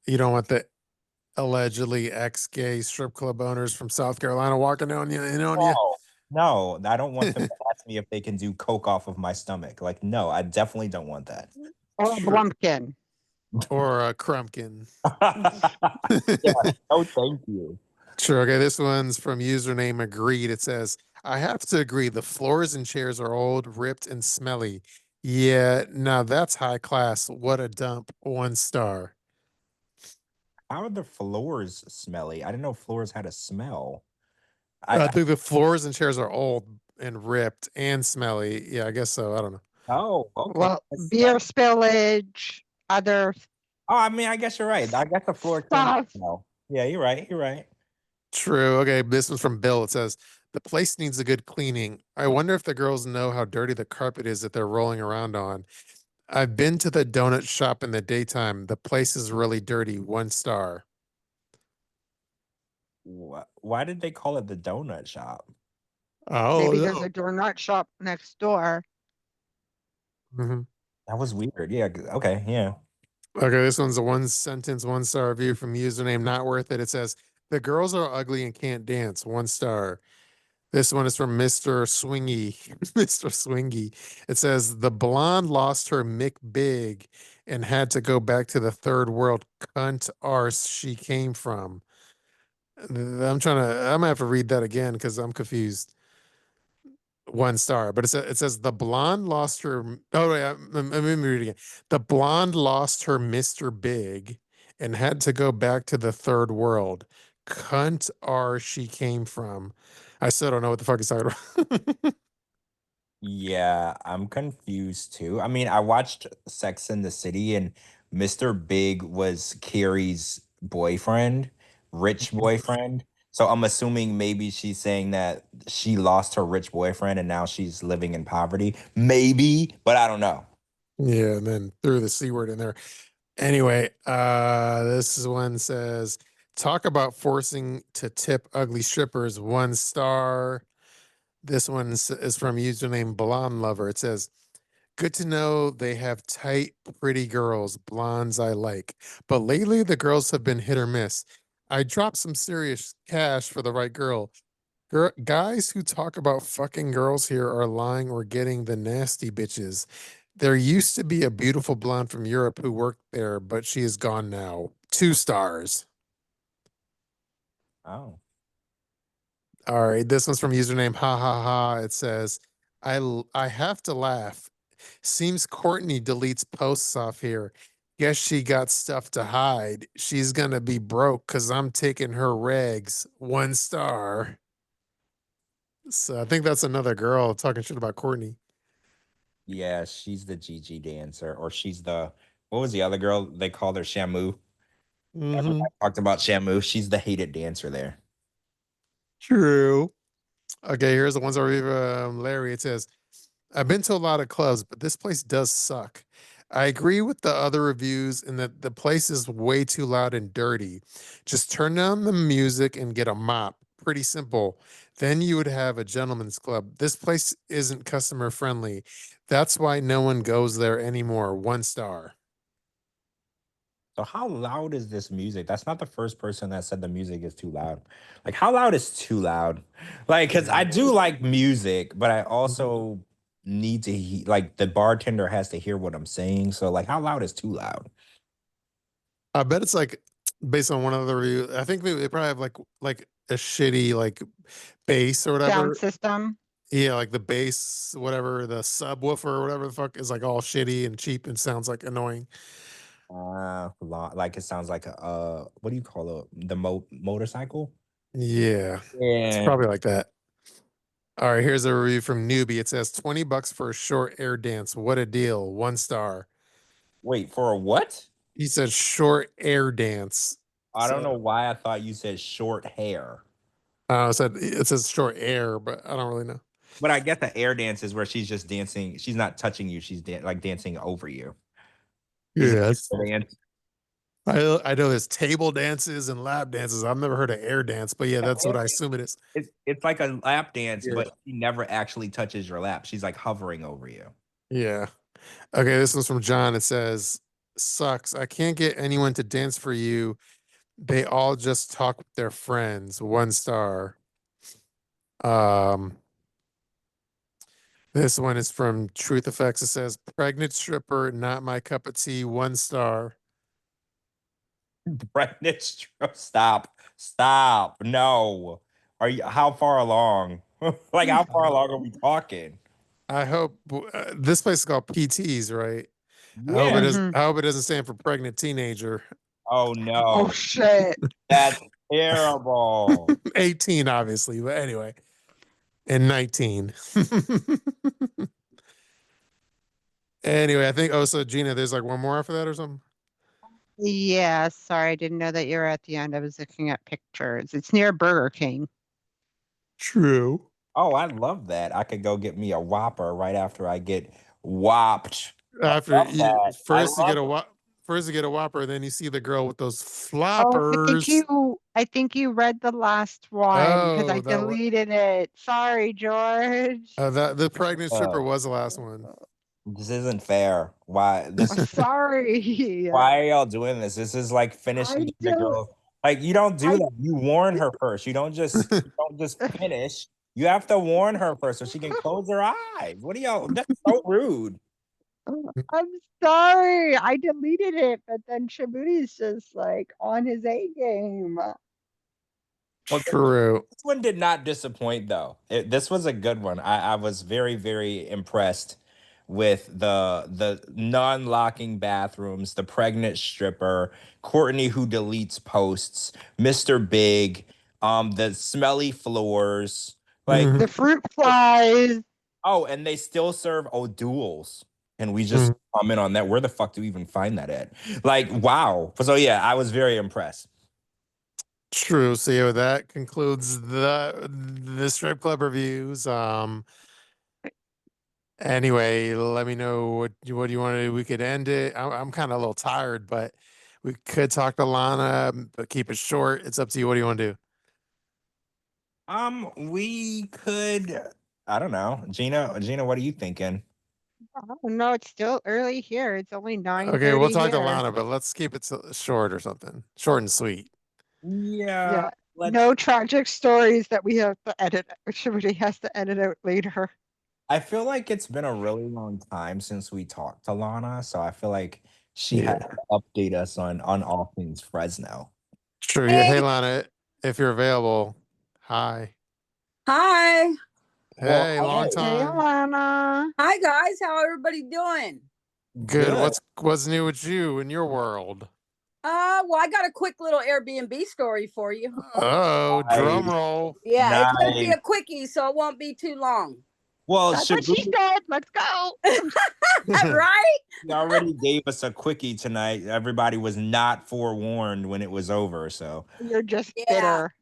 You don't want the allegedly ex-gay strip club owners from South Carolina walking on you in on you. No, no, I don't want them to ask me if they can do coke off of my stomach. Like, no, I definitely don't want that. Or a True. blumpkin. Or a crumpkin. Yeah, no, thank you. Sure. Okay. This one's from username agreed. It says, I have to agree. The floors and chairs are old, ripped, and smelly. Yeah. Now that's high class. What a dump. 1 star. How are the floors smelly? I didn't know floors had a smell. I I think the floors and chairs are old and ripped and smelly. Yeah, I guess so. I don't know. oh, okay. Well, beer spillage, other Oh, I mean, I guess you're right. I guess the floor can stuff. smell. Yeah, you're right. You're right. True. Okay. This one's from Bill. It says, the place needs a good cleaning. I wonder if the girls know how dirty the carpet is that they're rolling around on. I've been to the donut shop in the daytime. The place is really dirty. 1 star. Why did they call it the donut shop? Oh Maybe there's no. a donut shop next door. Mhm. That was weird. Yeah. Okay. Yeah. Okay, this one's a 1 sentence, 1 star review from username not worth it. It says, the girls are ugly and can't dance. 1 star. This one is from Mr. Swingy. Mr. Swingy. It says, the blonde lost her Mick Big and had to go back to the third world cunt arse she came from. I'm gonna have to read that again because I'm confused. 1 star, but it says the blonde lost her. Oh wait, let me read it again. The blonde lost her Mr. Big and had to go back to the third world. Cunt are she came from. I still don't know what the fuck he's talking about. Yeah, I'm confused too. I mean, I watched Sex in the City and Mr. Big was Carrie's boyfriend, rich boyfriend. So I'm assuming maybe she's saying that she lost her rich boyfriend and now she's living in poverty. Maybe, but I don't know. Yeah, and then threw the C word in there. Anyway, this is one says Talk about forcing to tip ugly strippers. 1 star. This one is from username Blonde Lover. It says, good to know they have tight, pretty girls, blondes I like. But lately, the girls have been hit or miss. I dropped some serious cash for the right girl. Guys who talk about fucking girls here are lying or getting the nasty bitches. There used to be a beautiful blonde from Europe who worked there, but she is gone now. 2 stars. Oh. All right, this one's from username ha ha ha. It says, I have to laugh. Seems Courtney deletes posts off here. Guess she got stuff to hide. She's gonna be broke because I'm taking her regs. 1 star. So I think that's another girl talking shit about Courtney. Yeah, she's the Gigi dancer, or she's the what was the other girl? They called her Shamu. Everybody Mm-hmm. talked about Shamu. She's the hated dancer there. True. Okay, here's the ones over from Larry. It says, I've been to a lot of clubs, but this place does suck. I agree with the other reviews in that the place is way too loud and dirty. Just turn down the music and get a mop. Pretty simple. Then you would have a gentleman's club. This place isn't customer friendly. That's why no one goes there anymore. 1 star. So how loud is this music? That's not the first person that said the music is too loud. Like how loud is too loud? Like cuz I do like music, but I also need to like the bartender has to hear what I'm saying. So like how loud is too loud? I bet it's like based on one of the reviews. I think they probably have like a shitty like bass or whatever. Sound system. Yeah, like the bass, whatever, the subwoofer or whatever the fuck is like all shitty and cheap and sounds like annoying. Like it sounds like a what do you call it? The motorcycle? Yeah, it's Yeah. probably like that. All right, here's a review from Newbie. It says $20 for a short air dance. What a deal. 1 star. Wait, for a what? He said short air dance. I don't know why I thought you said short hair. It says short air, but I don't really know. But I get the air dance is where she's just dancing. She's not touching you. She's like dancing over you. Is it Yes. air dance? I know there's table dances and lap dances. I've never heard of air dance, but yeah, that's what I assume it is. It's like a lap dance, Yeah. but she never actually touches your lap. She's like hovering over you. Yeah. Okay, this one's from John. It says, sucks. I can't get anyone to dance for you. They all just talk with their friends. 1 star. Um, this one is from Truth Effects. It says, pregnant stripper, not my cup of tea. 1 star. Pregnant stop. No. Are you how far along? Like how far along are we talking? I hope this place is called PTs, right? Yeah. Mhm. I hope it doesn't stand for pregnant teenager. Oh no. Oh shit. That's terrible. 18, obviously, but anyway. And 19. Anyway, I think so Gina, there's like one more after that or something. Yeah, sorry, I didn't know that you were at the end. I was looking at pictures. It's near Burger King. True. Oh, I love that. I could go get me a Whopper right after I get whopped. After Love that. first you love get it. first you get a Whopper, then you see the girl with those Oh, floppers. I think you read the last one because I Oh, that was deleted it. Sorry, George. that the pregnant stripper Uh, was the last one. this isn't fair. Why this? Sorry. Why are y'all doing this? This is like finishing I the don't. girl. Like you don't do I that. You warn her first. You don't just finish. You have to warn her first so she can close her eyes. What are y'all? That's so rude. I'm sorry. I deleted it, but then Shabooty's just like on his A game. Well, True. this one did not disappoint though. This was a good one. I was very very impressed with the non-locking bathrooms, the pregnant stripper, Courtney who deletes posts, Mr. Big, the smelly floors, like The fruit flies. oh, and they still serve O'Doul's. And we just Mhm. comment on that. Where the fuck do we even find that at? Like, wow. So yeah, I was very impressed. True. So yeah, that concludes the strip club reviews. Anyway, let me know what you want to do. We could end it. I'm kind of a little tired, but We could talk to Lana, but keep it short. It's up to you. What do you want to do? We could. I don't know, Gina. Gina, what are you thinking? Oh, no, it's still early here. It's only Okay, we'll 9:30 talk to here. Lana, but let's keep it short or something. Short and sweet. Yeah. Yeah. No tragic stories that we have to edit, which somebody has to edit out later. I feel like it's been a really long time since we talked to Lana, so I feel like she Yeah. had to update us on all things Fresno. True. Hey. Hey, Lana, if you're available. Hi. Hi. Hey, Well, long Hey, time. Alana. Hi guys. How everybody doing? Good. What's new with you in your world? Well, I got a quick little Airbnb story for you. Oh, drum Nice. roll. Yeah, it's gonna be Nice. a quickie, so it won't be too long. Well, That's what she said. Let's go. Right? She already gave us a quickie tonight. Everybody was not forewarned when it was over, so You're just Yeah. bitter.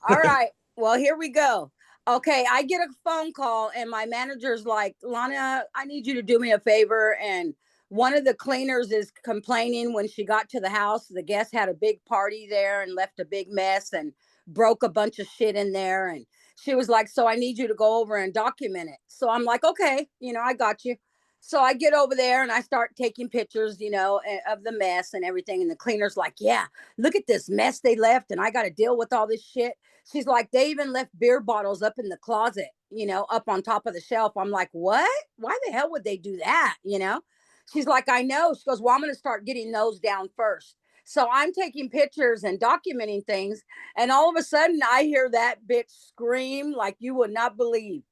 All right. Well, here we go. Okay, I get a phone call and my manager's like, Lana, I need you to do me a favor. And one of the cleaners is complaining when she got to the house. The guest had a big party there and left a big mess and broke a bunch of shit in there. And she was like, so I need you to go over and document it. So I'm like, okay, I got you. So I get over there and I start taking pictures, of the mess and everything. And the cleaner's like, yeah, look at this mess they left. And I got to deal with all this shit. She's like, they even left beer bottles up in the closet, up on top of the shelf. I'm like, what? Why the hell would they do that? She's like, I know. She goes, well, I'm going to start getting those down first. So I'm taking pictures and documenting things. And all of a sudden I hear that bitch scream like you would not believe.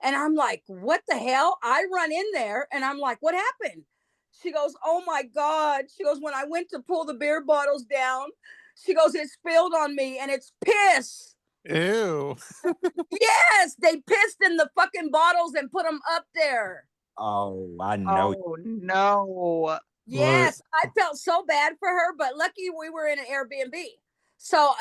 And I'm like, what the hell? I run in there and I'm like, what happened? She goes, oh my God. She goes, when I went to pull the beer bottles down, she goes, it spilled on me and it's piss. Ew. Yes, they pissed in the fucking bottles and put them up there. oh, I know. Oh, no. Yes, I felt so bad for her, but lucky we were in an Airbnb. So,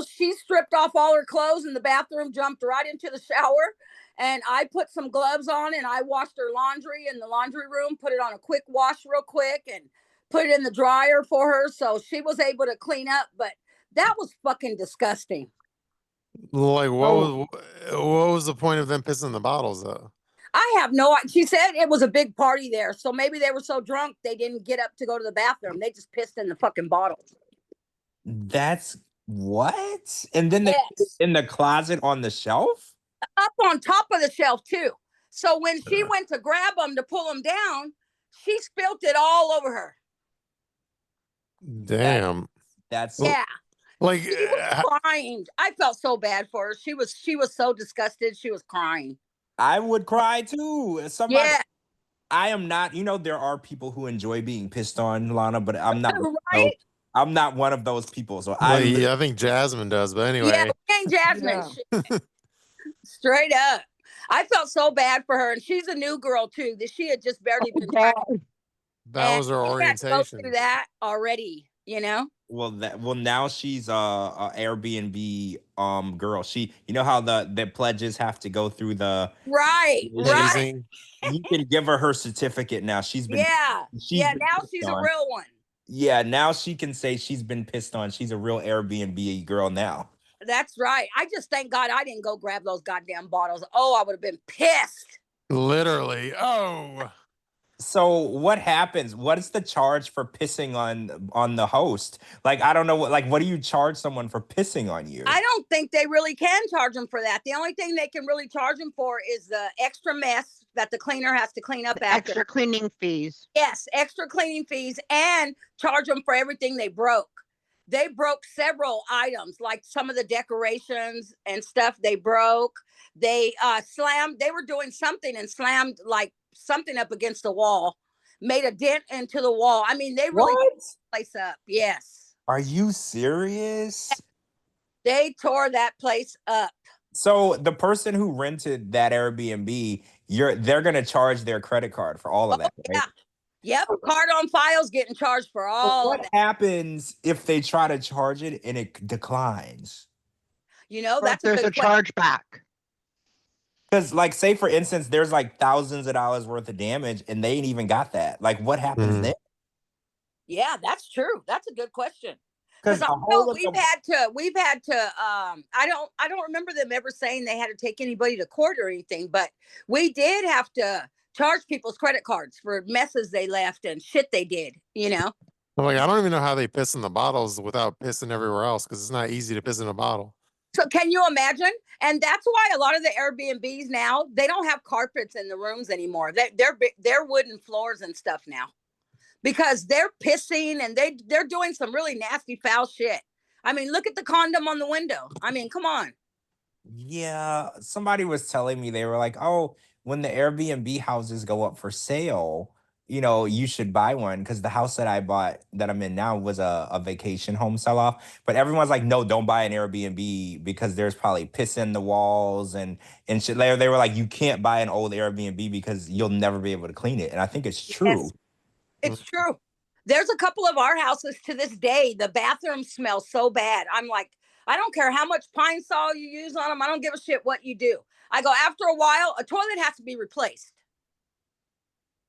she stripped off all her clothes in the bathroom, jumped right into the shower, and I put some gloves on and I washed her laundry in the laundry room, put it on a quick wash real quick and put it in the dryer for her so she was able to clean up, but that was fucking disgusting. Like, what was the point of them pissing the bottles, though? I have no idea. She said it was a big party there. So maybe they were so drunk they didn't get up to go to the bathroom. They just pissed in the fucking bottles. That's what? And then Yes. in the closet on the shelf? Up on top of the shelf, too. So when she went to grab them to pull them down, she spilt it all over her. Damn. That's Yeah. Like, She was crying. I felt so bad for her. She was so disgusted. She was crying. I would cry too. Somebody, Yeah. I am not, there are people who enjoy being pissed on, Lana, but I'm not Right? I'm not one of those people. So I think Jasmine does, but anyway. Yeah, ain't Jasmine. Yeah. Straight up. I felt so bad for her. And she's a new girl too. That she had just barely been That was her she had to go orientation. through that already, Well, now she's a Airbnb girl. She, how the pledges have to go through the right. Hazing. You can give her certificate now. She's been Now been she's pissed a on. real one. Yeah, now she can say she's been pissed on. She's a real Airbnb girl now. That's right. I just thank God I didn't go grab those goddamn bottles. Oh, I would have been pissed. Literally. Oh. So what happens? What is the charge for pissing on the host? Like, I don't know what do you charge someone for pissing on you? I don't think they really can charge them for that. The only thing they can really charge them for is the extra mess that the cleaner has to clean up after. Extra cleaning fees. Yes, extra cleaning fees, and charge them for everything they broke. They broke several items, like some of the decorations and stuff they broke. They slammed, they were doing something and slammed like something up against the wall, made a dent into the wall. I mean, they really tore the place up. Yes. Are you serious? They tore that place up. So the person who rented that Airbnb, they're gonna charge their credit card for all of that, right? Yeah. Yep. Card on file's getting charged for all of that. What happens if they try to charge it and it declines? That's there's a charge back. Because, like, say for instance, there's like thousands of dollars worth of damage, and they ain't even got that. Like, what happens then? Yeah, that's true. That's a good question. Because Because I a know whole of we've had to I don't remember them ever saying they had to take anybody to court or anything, but we did have to charge people's credit cards for messes they left and shit they did, you know. I'm like, I don't even know how they piss in the bottles without pissing everywhere else because it's not easy to piss in a bottle. So can you imagine? And that's why a lot of the Airbnbs now, they don't have carpets in the rooms anymore. They're wooden floors and stuff now. Because they're pissing and they're doing some really nasty foul shit. I mean, look at the condom on the window. I mean, come on. Yeah, somebody was telling me, they were like, "Oh, when the Airbnb houses go up for sale, you should buy one." Because the house that I bought, that I'm in now, was a vacation home sell off. But everyone's like, "No, don't buy an Airbnb because there's probably piss in the walls and shit." They were like, "You can't buy an old Airbnb because you'll never be able to clean it." And I think it's true. Yes, it's true. There's a couple of our houses to this day, the bathroom smells so bad. I'm like, I don't care how much Pine Sol you use on them. I don't give a shit what you do. I go, after a while, a toilet has to be replaced.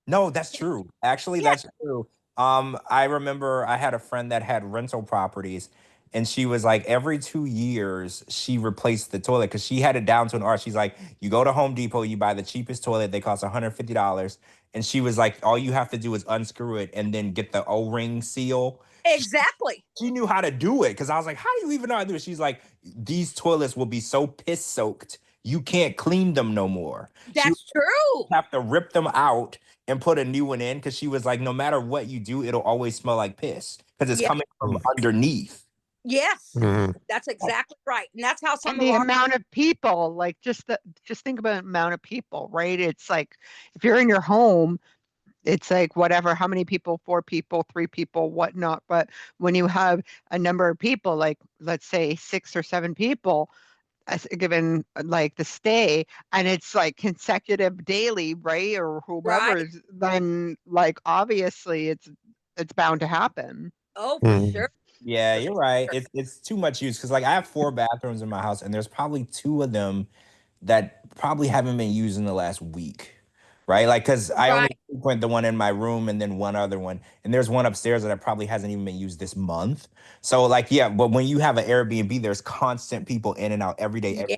No, that's true. Actually, Yeah. that's true. I remember I had a friend that had rental properties, and she was like, every 2 years she replaced the toilet because she had it down to an art. She's like, you go to Home Depot, you buy the cheapest toilet, they cost $150. And she was like, all you have to do is unscrew it and then get the O-ring seal. Exactly. She knew how to do it because I was like, how do you even know how to do it? She's like, these toilets will be so piss soaked, you can't clean them no more. That's true. Have to rip them out and put a new one in because she was like, no matter what you do, it'll always smell like piss because it's coming from underneath. Yes, Mhm. that's exactly right. And that's how some And of the our amount of people, like just think about the amount of people, right? It's like if you're in your home, it's like whatever, how many people, 4 people, 3 people, whatnot. But when you have a number of people, like let's say 6 or 7 people, given like the stay, and it's like consecutive daily, right? Or right. whomever's, then like obviously it's bound to happen. Oh, for Mhm. sure. Yeah, For you're right. sure. It's too much use because like I have 4 bathrooms in my house, and there's probably 2 of them that probably haven't been used in the last week. Right? Like, because I only Right. frequent the one in my room and then one other one. And there's one upstairs that probably hasn't even been used this month. So, like, yeah, but when you have an Airbnb, there's constant people in and out every day. Yeah.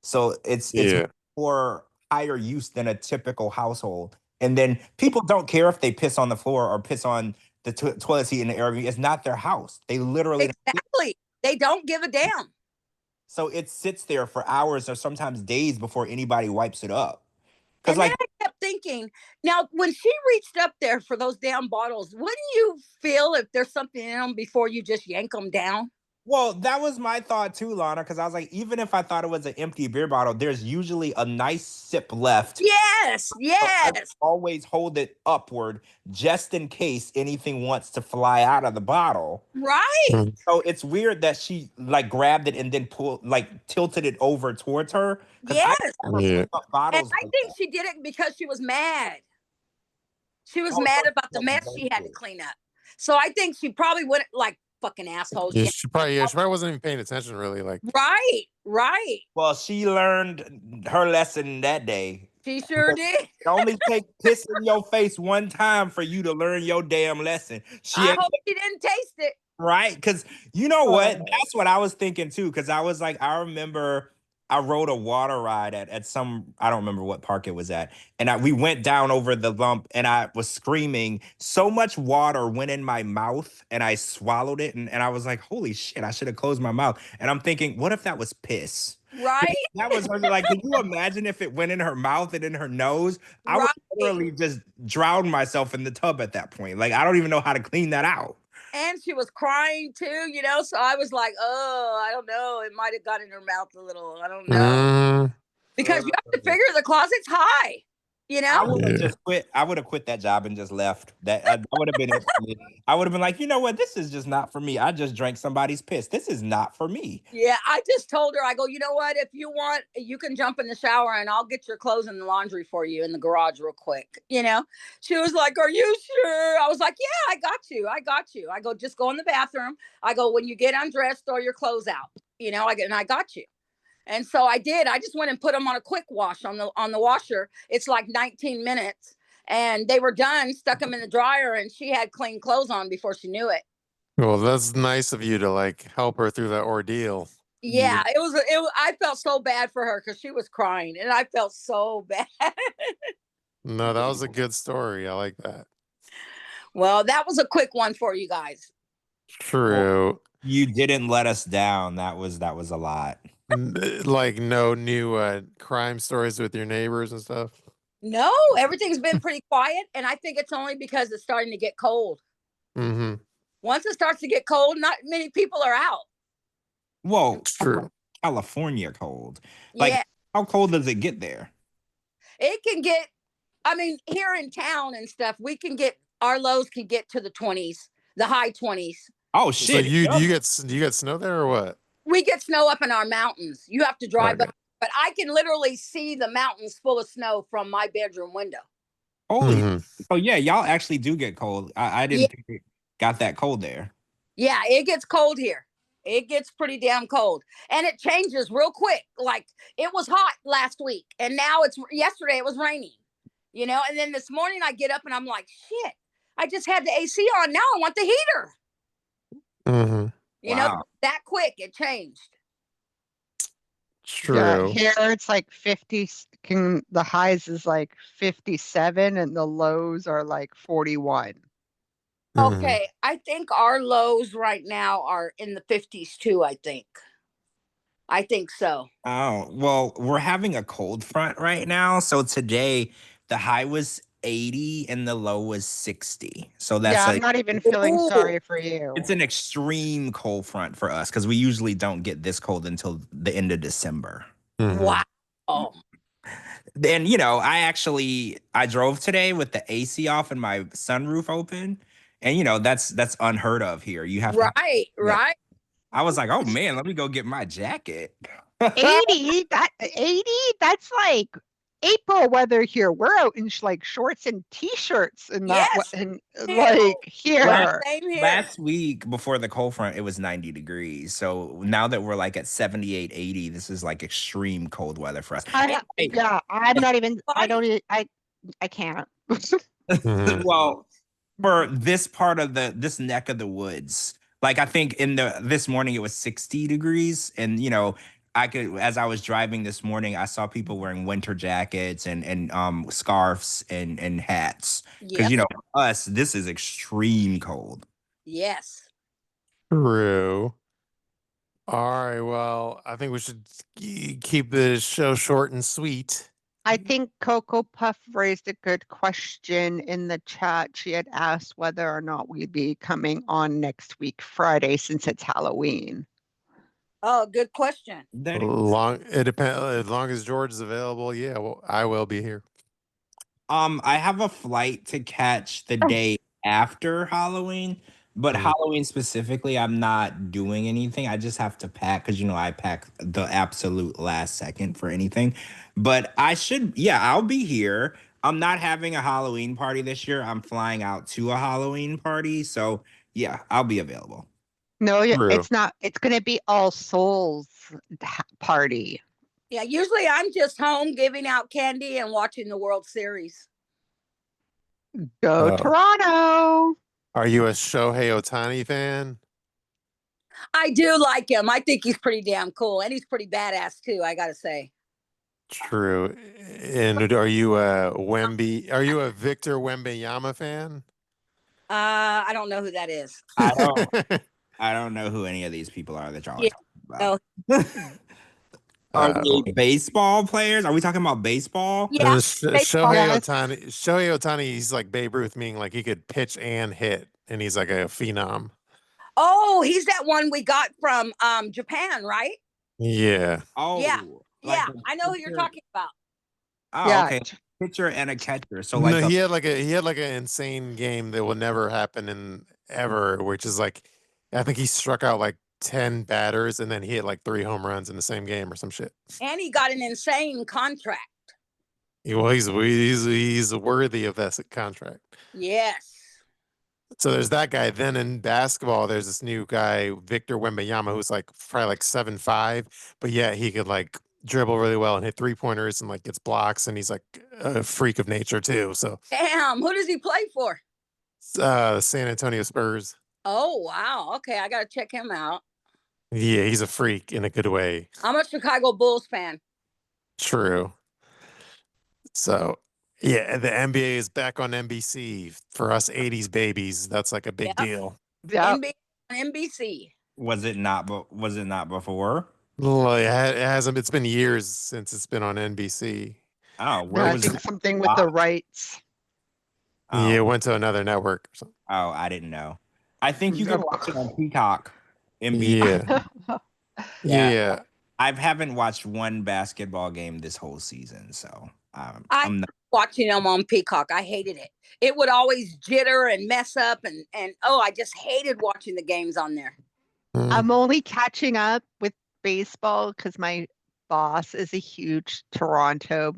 So it's Yeah. more higher use than a typical household. And then people don't care if they piss on the floor or piss on the toilet seat in the Airbnb. It's not their house. They literally Exactly. They don't give a damn. so it sits there for hours or sometimes days before anybody wipes it up. Because And then like I kept thinking, now when she reached up there for those damn bottles, wouldn't you feel if there's something in them before you just yank them down? well, that was my thought too, Lana, because I was like, even if I thought it was an empty beer bottle, there's usually a nice sip left. Yes, So I yes. always hold it upward just in case anything wants to fly out of the bottle. Right. Mhm. So it's weird that she like grabbed it and then tilted it over towards her. Because I Yes. never Yeah. pick up And bottles I like think that. she did it because she was mad. She was Oh, mad so about the she mess wasn't she had to drinking. clean up. So I think she probably wouldn't like fucking assholes. Yeah, she probably wasn't even paying attention really. Like, Right, right. Well, she learned her lesson that day. She sure did. It only take piss in your face one time for you to learn your damn lesson. She I ain't hope she didn't taste it. right. Because you know what? Oh. That's what I was thinking too. Because I was like, I remember I rode a water ride at some, I don't remember what park it was at. And we went down over the lump and I was screaming. So much water went in my mouth and I swallowed it. And I was like, holy shit, I should have closed my mouth. And I'm thinking, what if that was piss? Right, That was her. Like, can you imagine if it went in her mouth and in her nose? I would right. literally just drown myself in the tub at that point. Like, I don't even know how to clean that out. And she was crying too, you know. So I was like, oh, I don't know. It might have got in her mouth a little. I don't know. Because you have to figure the closet's high, you I know? would have Yeah. just quit. I would have quit that job and just left. That would have been it for me. I would have been like, you know what? This is just not for me. I just drank somebody's piss. This is not for me. Yeah, I just told her, I go, you know what? If you want, you can jump in the shower and I'll get your clothes in the laundry for you in the garage real quick. You know, she was like, are you sure? I was like, yeah, I got you. I got you. I go, just go in the bathroom. I go, when you get undressed, throw your clothes out. You know, and I got you. And so I did. I just went and put them on a quick wash on the washer. It's like 19 minutes. and they were done, stuck them in the dryer, and she had clean clothes on before she knew it. Well, that's nice of you to like help her through that ordeal. Yeah, it was. I felt so bad for her because she was crying, and I felt so bad. No, that was a good story. I like that. Well, that was a quick one for you guys. True. You didn't let us down. That was a lot. Like no new crime stories with your neighbors and stuff. No, everything's been pretty quiet, and I think it's only because it's starting to get cold. Mm-hmm. Once it starts to get cold, not many people are out. Whoa, True. California cold. Like, Yeah, how cold does it get there? it can get. I mean, here in town and stuff, our lows can get to the 20s, the high 20s. Oh So shit! do you get snow there or what? We get snow up in our mountains. You have to drive up, but I can literally see the mountains full of snow from my bedroom window. Holy! Mm-hmm. Oh yeah, y'all actually do get cold. I didn't think it got that cold there. Yeah, it gets cold here. It gets pretty damn cold, and it changes real quick. Like it was hot last week, and now yesterday it was raining. You know, and then this morning I get up and I'm like, shit, I just had the AC on. Now I want the heater. Mm-hmm. You know, that quick it changed. True. Yeah, here it's like 50. The highs is like 57 and the lows are like 41. Okay, I think our lows right now are in the 50s too, I think so. Oh, well, we're having a cold front right now. So today the high was 80 and the low was 60. So that's I'm not even feeling sorry for you. it's an extreme cold front for us because we usually don't get this cold until the end of December. Mm-hmm. Wow. Oh. And you know, I drove today with the AC off and my sunroof open. And you know, that's unheard of here. You have right. I was like, oh man, let me go get my jacket. 80, that's like April weather here. We're out in like shorts and t-shirts and like here. Same here. Last week before the cold front, it was 90 degrees. So now that we're like at 78, 80, this is like extreme cold weather for us. I'm not even, I can't. Mm-hmm. Well, for this part of this neck of the woods, like I think this morning it was 60 degrees. And you know, as I was driving this morning, I saw people wearing winter jackets and scarves and hats. Because you know, for us, this is extreme cold. Yes. True. All right. Well, I think we should keep the show short and sweet. I think Coco Puff raised a good question in the chat. She had asked whether or not we'd be coming on next week, Friday, since it's Halloween. Oh, good question. It depends. As long as George is available, yeah, well, I will be here. I have a flight to catch the day after Halloween, but Halloween specifically, I'm not doing anything. I just have to pack because you know I pack the absolute last second for anything. But I'll be here. I'm not having a Halloween party this year. I'm flying out to a Halloween party, so yeah, I'll be available. No, it's not. It's going to be All Souls party. Yeah, usually I'm just home giving out candy and watching the World Series. Go Toronto. Are you a Shohei Ohtani fan? I do like him. I think he's pretty damn cool, and he's pretty badass too, I gotta say. True. And are you a Victor Wembanyama fan? I don't know who that is. I don't know who any of these people are that y'all are talking about. Are they baseball players? Are we talking about baseball? Yeah. Shohei Ohtani, he's like Babe Ruth, meaning like he could pitch and hit, and he's like a phenom. Oh, he's that one we got from Japan, right? Yeah. Oh. Yeah. I know who you're talking about. Oh, yeah. Okay. Pitcher and a catcher. So like he had like an insane game that will never happen ever, which is like I think he struck out like 10 batters and then he hit like 3 home runs in the same game or some shit. And he got an insane contract. Well, he's worthy of that contract. Yes. So there's that guy. Then in basketball, there's this new guy, Victor Wembanyama, who's like probably like 7'5", but yeah, he could like dribble really well and hit 3-pointers and like gets blocks, and he's like a freak of nature too. So Damn, who does he play for? San Antonio Spurs. Oh, wow. Okay, I got to check him out. Yeah, he's a freak in a good way. I'm a Chicago Bulls fan. True. So yeah, the NBA is back on NBC for us 80s babies. That's like a big Yep. deal. Yeah. NBA on NBC. Was it not before? Well, it hasn't. It's been years since it's been on NBC. Oh, No, where I was think it? something with the rights. Oh, Yeah, it went to another network or something. oh, I didn't know. I think you can No. watch it on Peacock. NBC. Yeah. Yeah. Yeah. I haven't watched one basketball game this whole season, so I'm not. Watching them on Peacock. I hated it. It would always jitter and mess up, and I just hated watching the games on there. Mm. I'm only catching up with baseball because my boss is a huge Toronto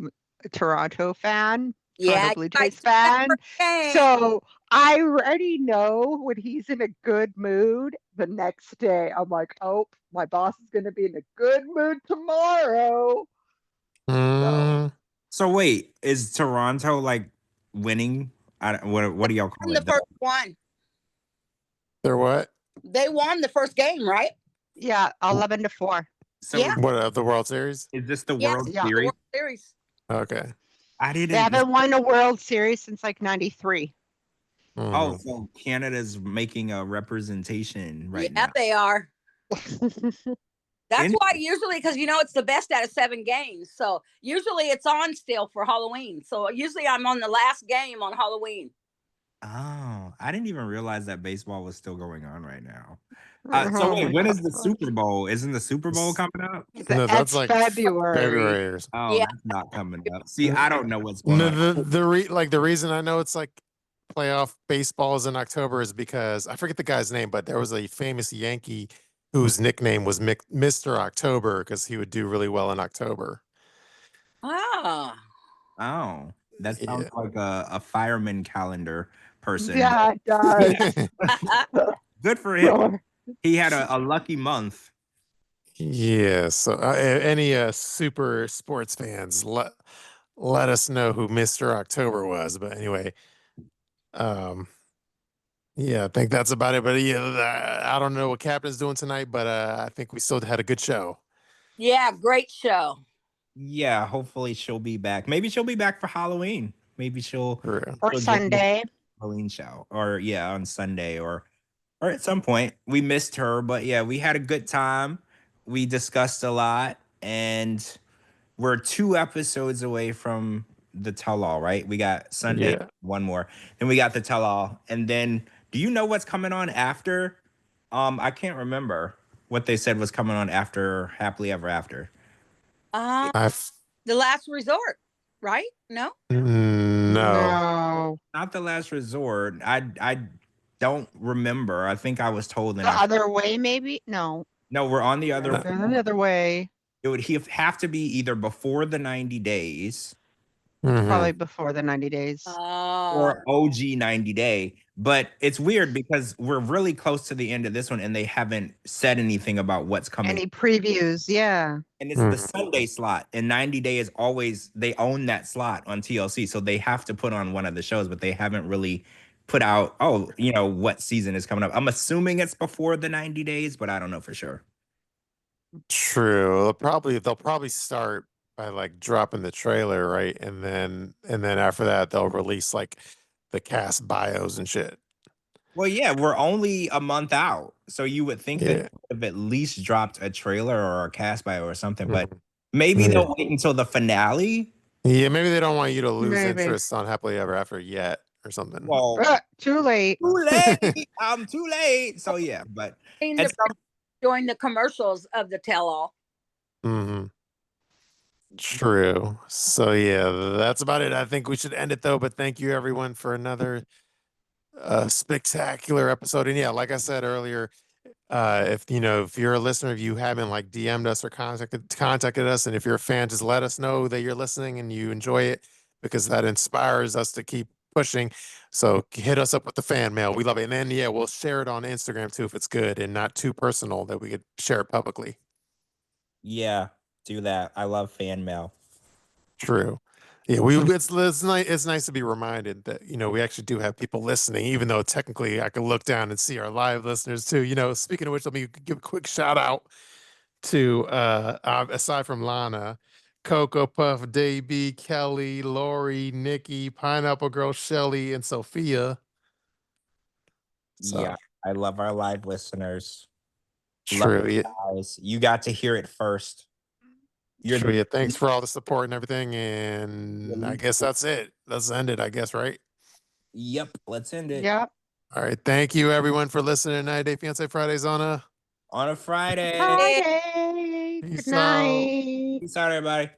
fan. Yeah, Toronto Blue Jays fan. So I already know when he's in a good mood. The next day, I'm like, oh, my boss is going to be in a good mood tomorrow. Mm. So wait, is Toronto like winning? What do y'all call the it? first one. They're what? They won the first game, right? Yeah, 11-4. So Yeah. What the World Series? is this the Yes, World Yeah. the Series? World Series. Okay. I didn't. They haven't won a World Series since like 93. Oh, Mhm. so Canada's making a representation right Yeah, now. they are. That's In- why usually, because it's the best out of 7 games. So usually it's on still for Halloween. So usually I'm on the last game on Halloween. Oh, I didn't even realize that baseball was still going on right now. Oh So my wait, when is the gosh. Super Bowl? Isn't the Super Bowl coming up? No, that's like February. February or something. Oh, Yeah. that's not coming up. See, I don't know what's going No, on. the reason I know it's like playoff baseball is in October is because I forget the guy's name, but there was a famous Yankee whose nickname was Mr. October because he would do really well in October. Ah. Oh, that sounds Yeah. like a fireman calendar person. Yeah, it does. Good for him. He had a lucky month. Yeah. So any super sports fans, let us know who Mr. October was. But anyway, yeah, I think that's about it. But yeah, I don't know what Captain's doing tonight, but I think we still had a good show. Yeah, great show. Yeah, hopefully she'll be back. Maybe she'll be back for Halloween. Maybe she'll For real. Or she'll do Sunday. a Halloween show, or yeah, on Sunday, or at some point. We missed her, but yeah, we had a good time. We discussed a lot, and we're 2 episodes away from the tell-all, right? We got Sunday, Yeah. one more, then we got the tell-all, and then do you know what's coming on after? I can't remember what they said was coming on after Happily Ever After. The Last Resort, right? No? No. Not The Last Resort. I don't remember. I think I was told The other way, maybe? No. No, we're on the other. The other way. It would have to be either before the 90 days Probably before the 90 days. or OG 90 day. But it's weird because we're really close to the end of this one and they haven't said anything about what's coming. Any previews? Yeah. And it's the Sunday slot, and 90 Day is always, they own that slot on TLC, so they have to put on one of the shows, but they haven't really put out, what season is coming up. I'm assuming it's before the 90 days, but I don't know for sure. True. They'll probably start by like dropping the trailer, right? And then after that they'll release like the cast bios and shit. Well, yeah, we're only a month out, so you would think that they would have at least dropped a trailer or a cast bio or something, but maybe they'll wait until the finale. Yeah, maybe they don't want you to lose Maybe. interest on Happily Ever After yet or something. Well, Too late. too late. I'm too late. So yeah, but During the commercials of the tell-all. True. So yeah, that's about it. I think we should end it though. But thank you everyone for another spectacular episode. And yeah, like I said earlier, if you're a listener, if you haven't like DM'd us or contacted us, and if you're a fan, just let us know that you're listening and you enjoy it, because that inspires us to keep pushing. So hit us up with the fan mail. We love it. And then yeah, we'll share it on Instagram too if it's good and not too personal, that we could share it publicly. yeah, Do that. I love fan mail. True. Yeah, it's nice to be reminded that, we actually do have people listening, even though technically I could look down and see our live listeners too. Speaking of which, let me give a quick shout out to aside from Lana, Coco Puff, DayB, Kelly, Laurie, Nikki, Pineapple Girl, Shelly, and Sophia. So Yeah, I love our live listeners. true. Love you guys. You got to hear it first. You're True. the Yeah, thanks for all the support and everything. And I guess that's it. Let's end it, I guess, right? Yep. Let's end it. Yep. All right. Thank you everyone for listening tonight. Day Fiancé Fridays on a Friday. Friday. Good Peace out. night. Peace out, everybody.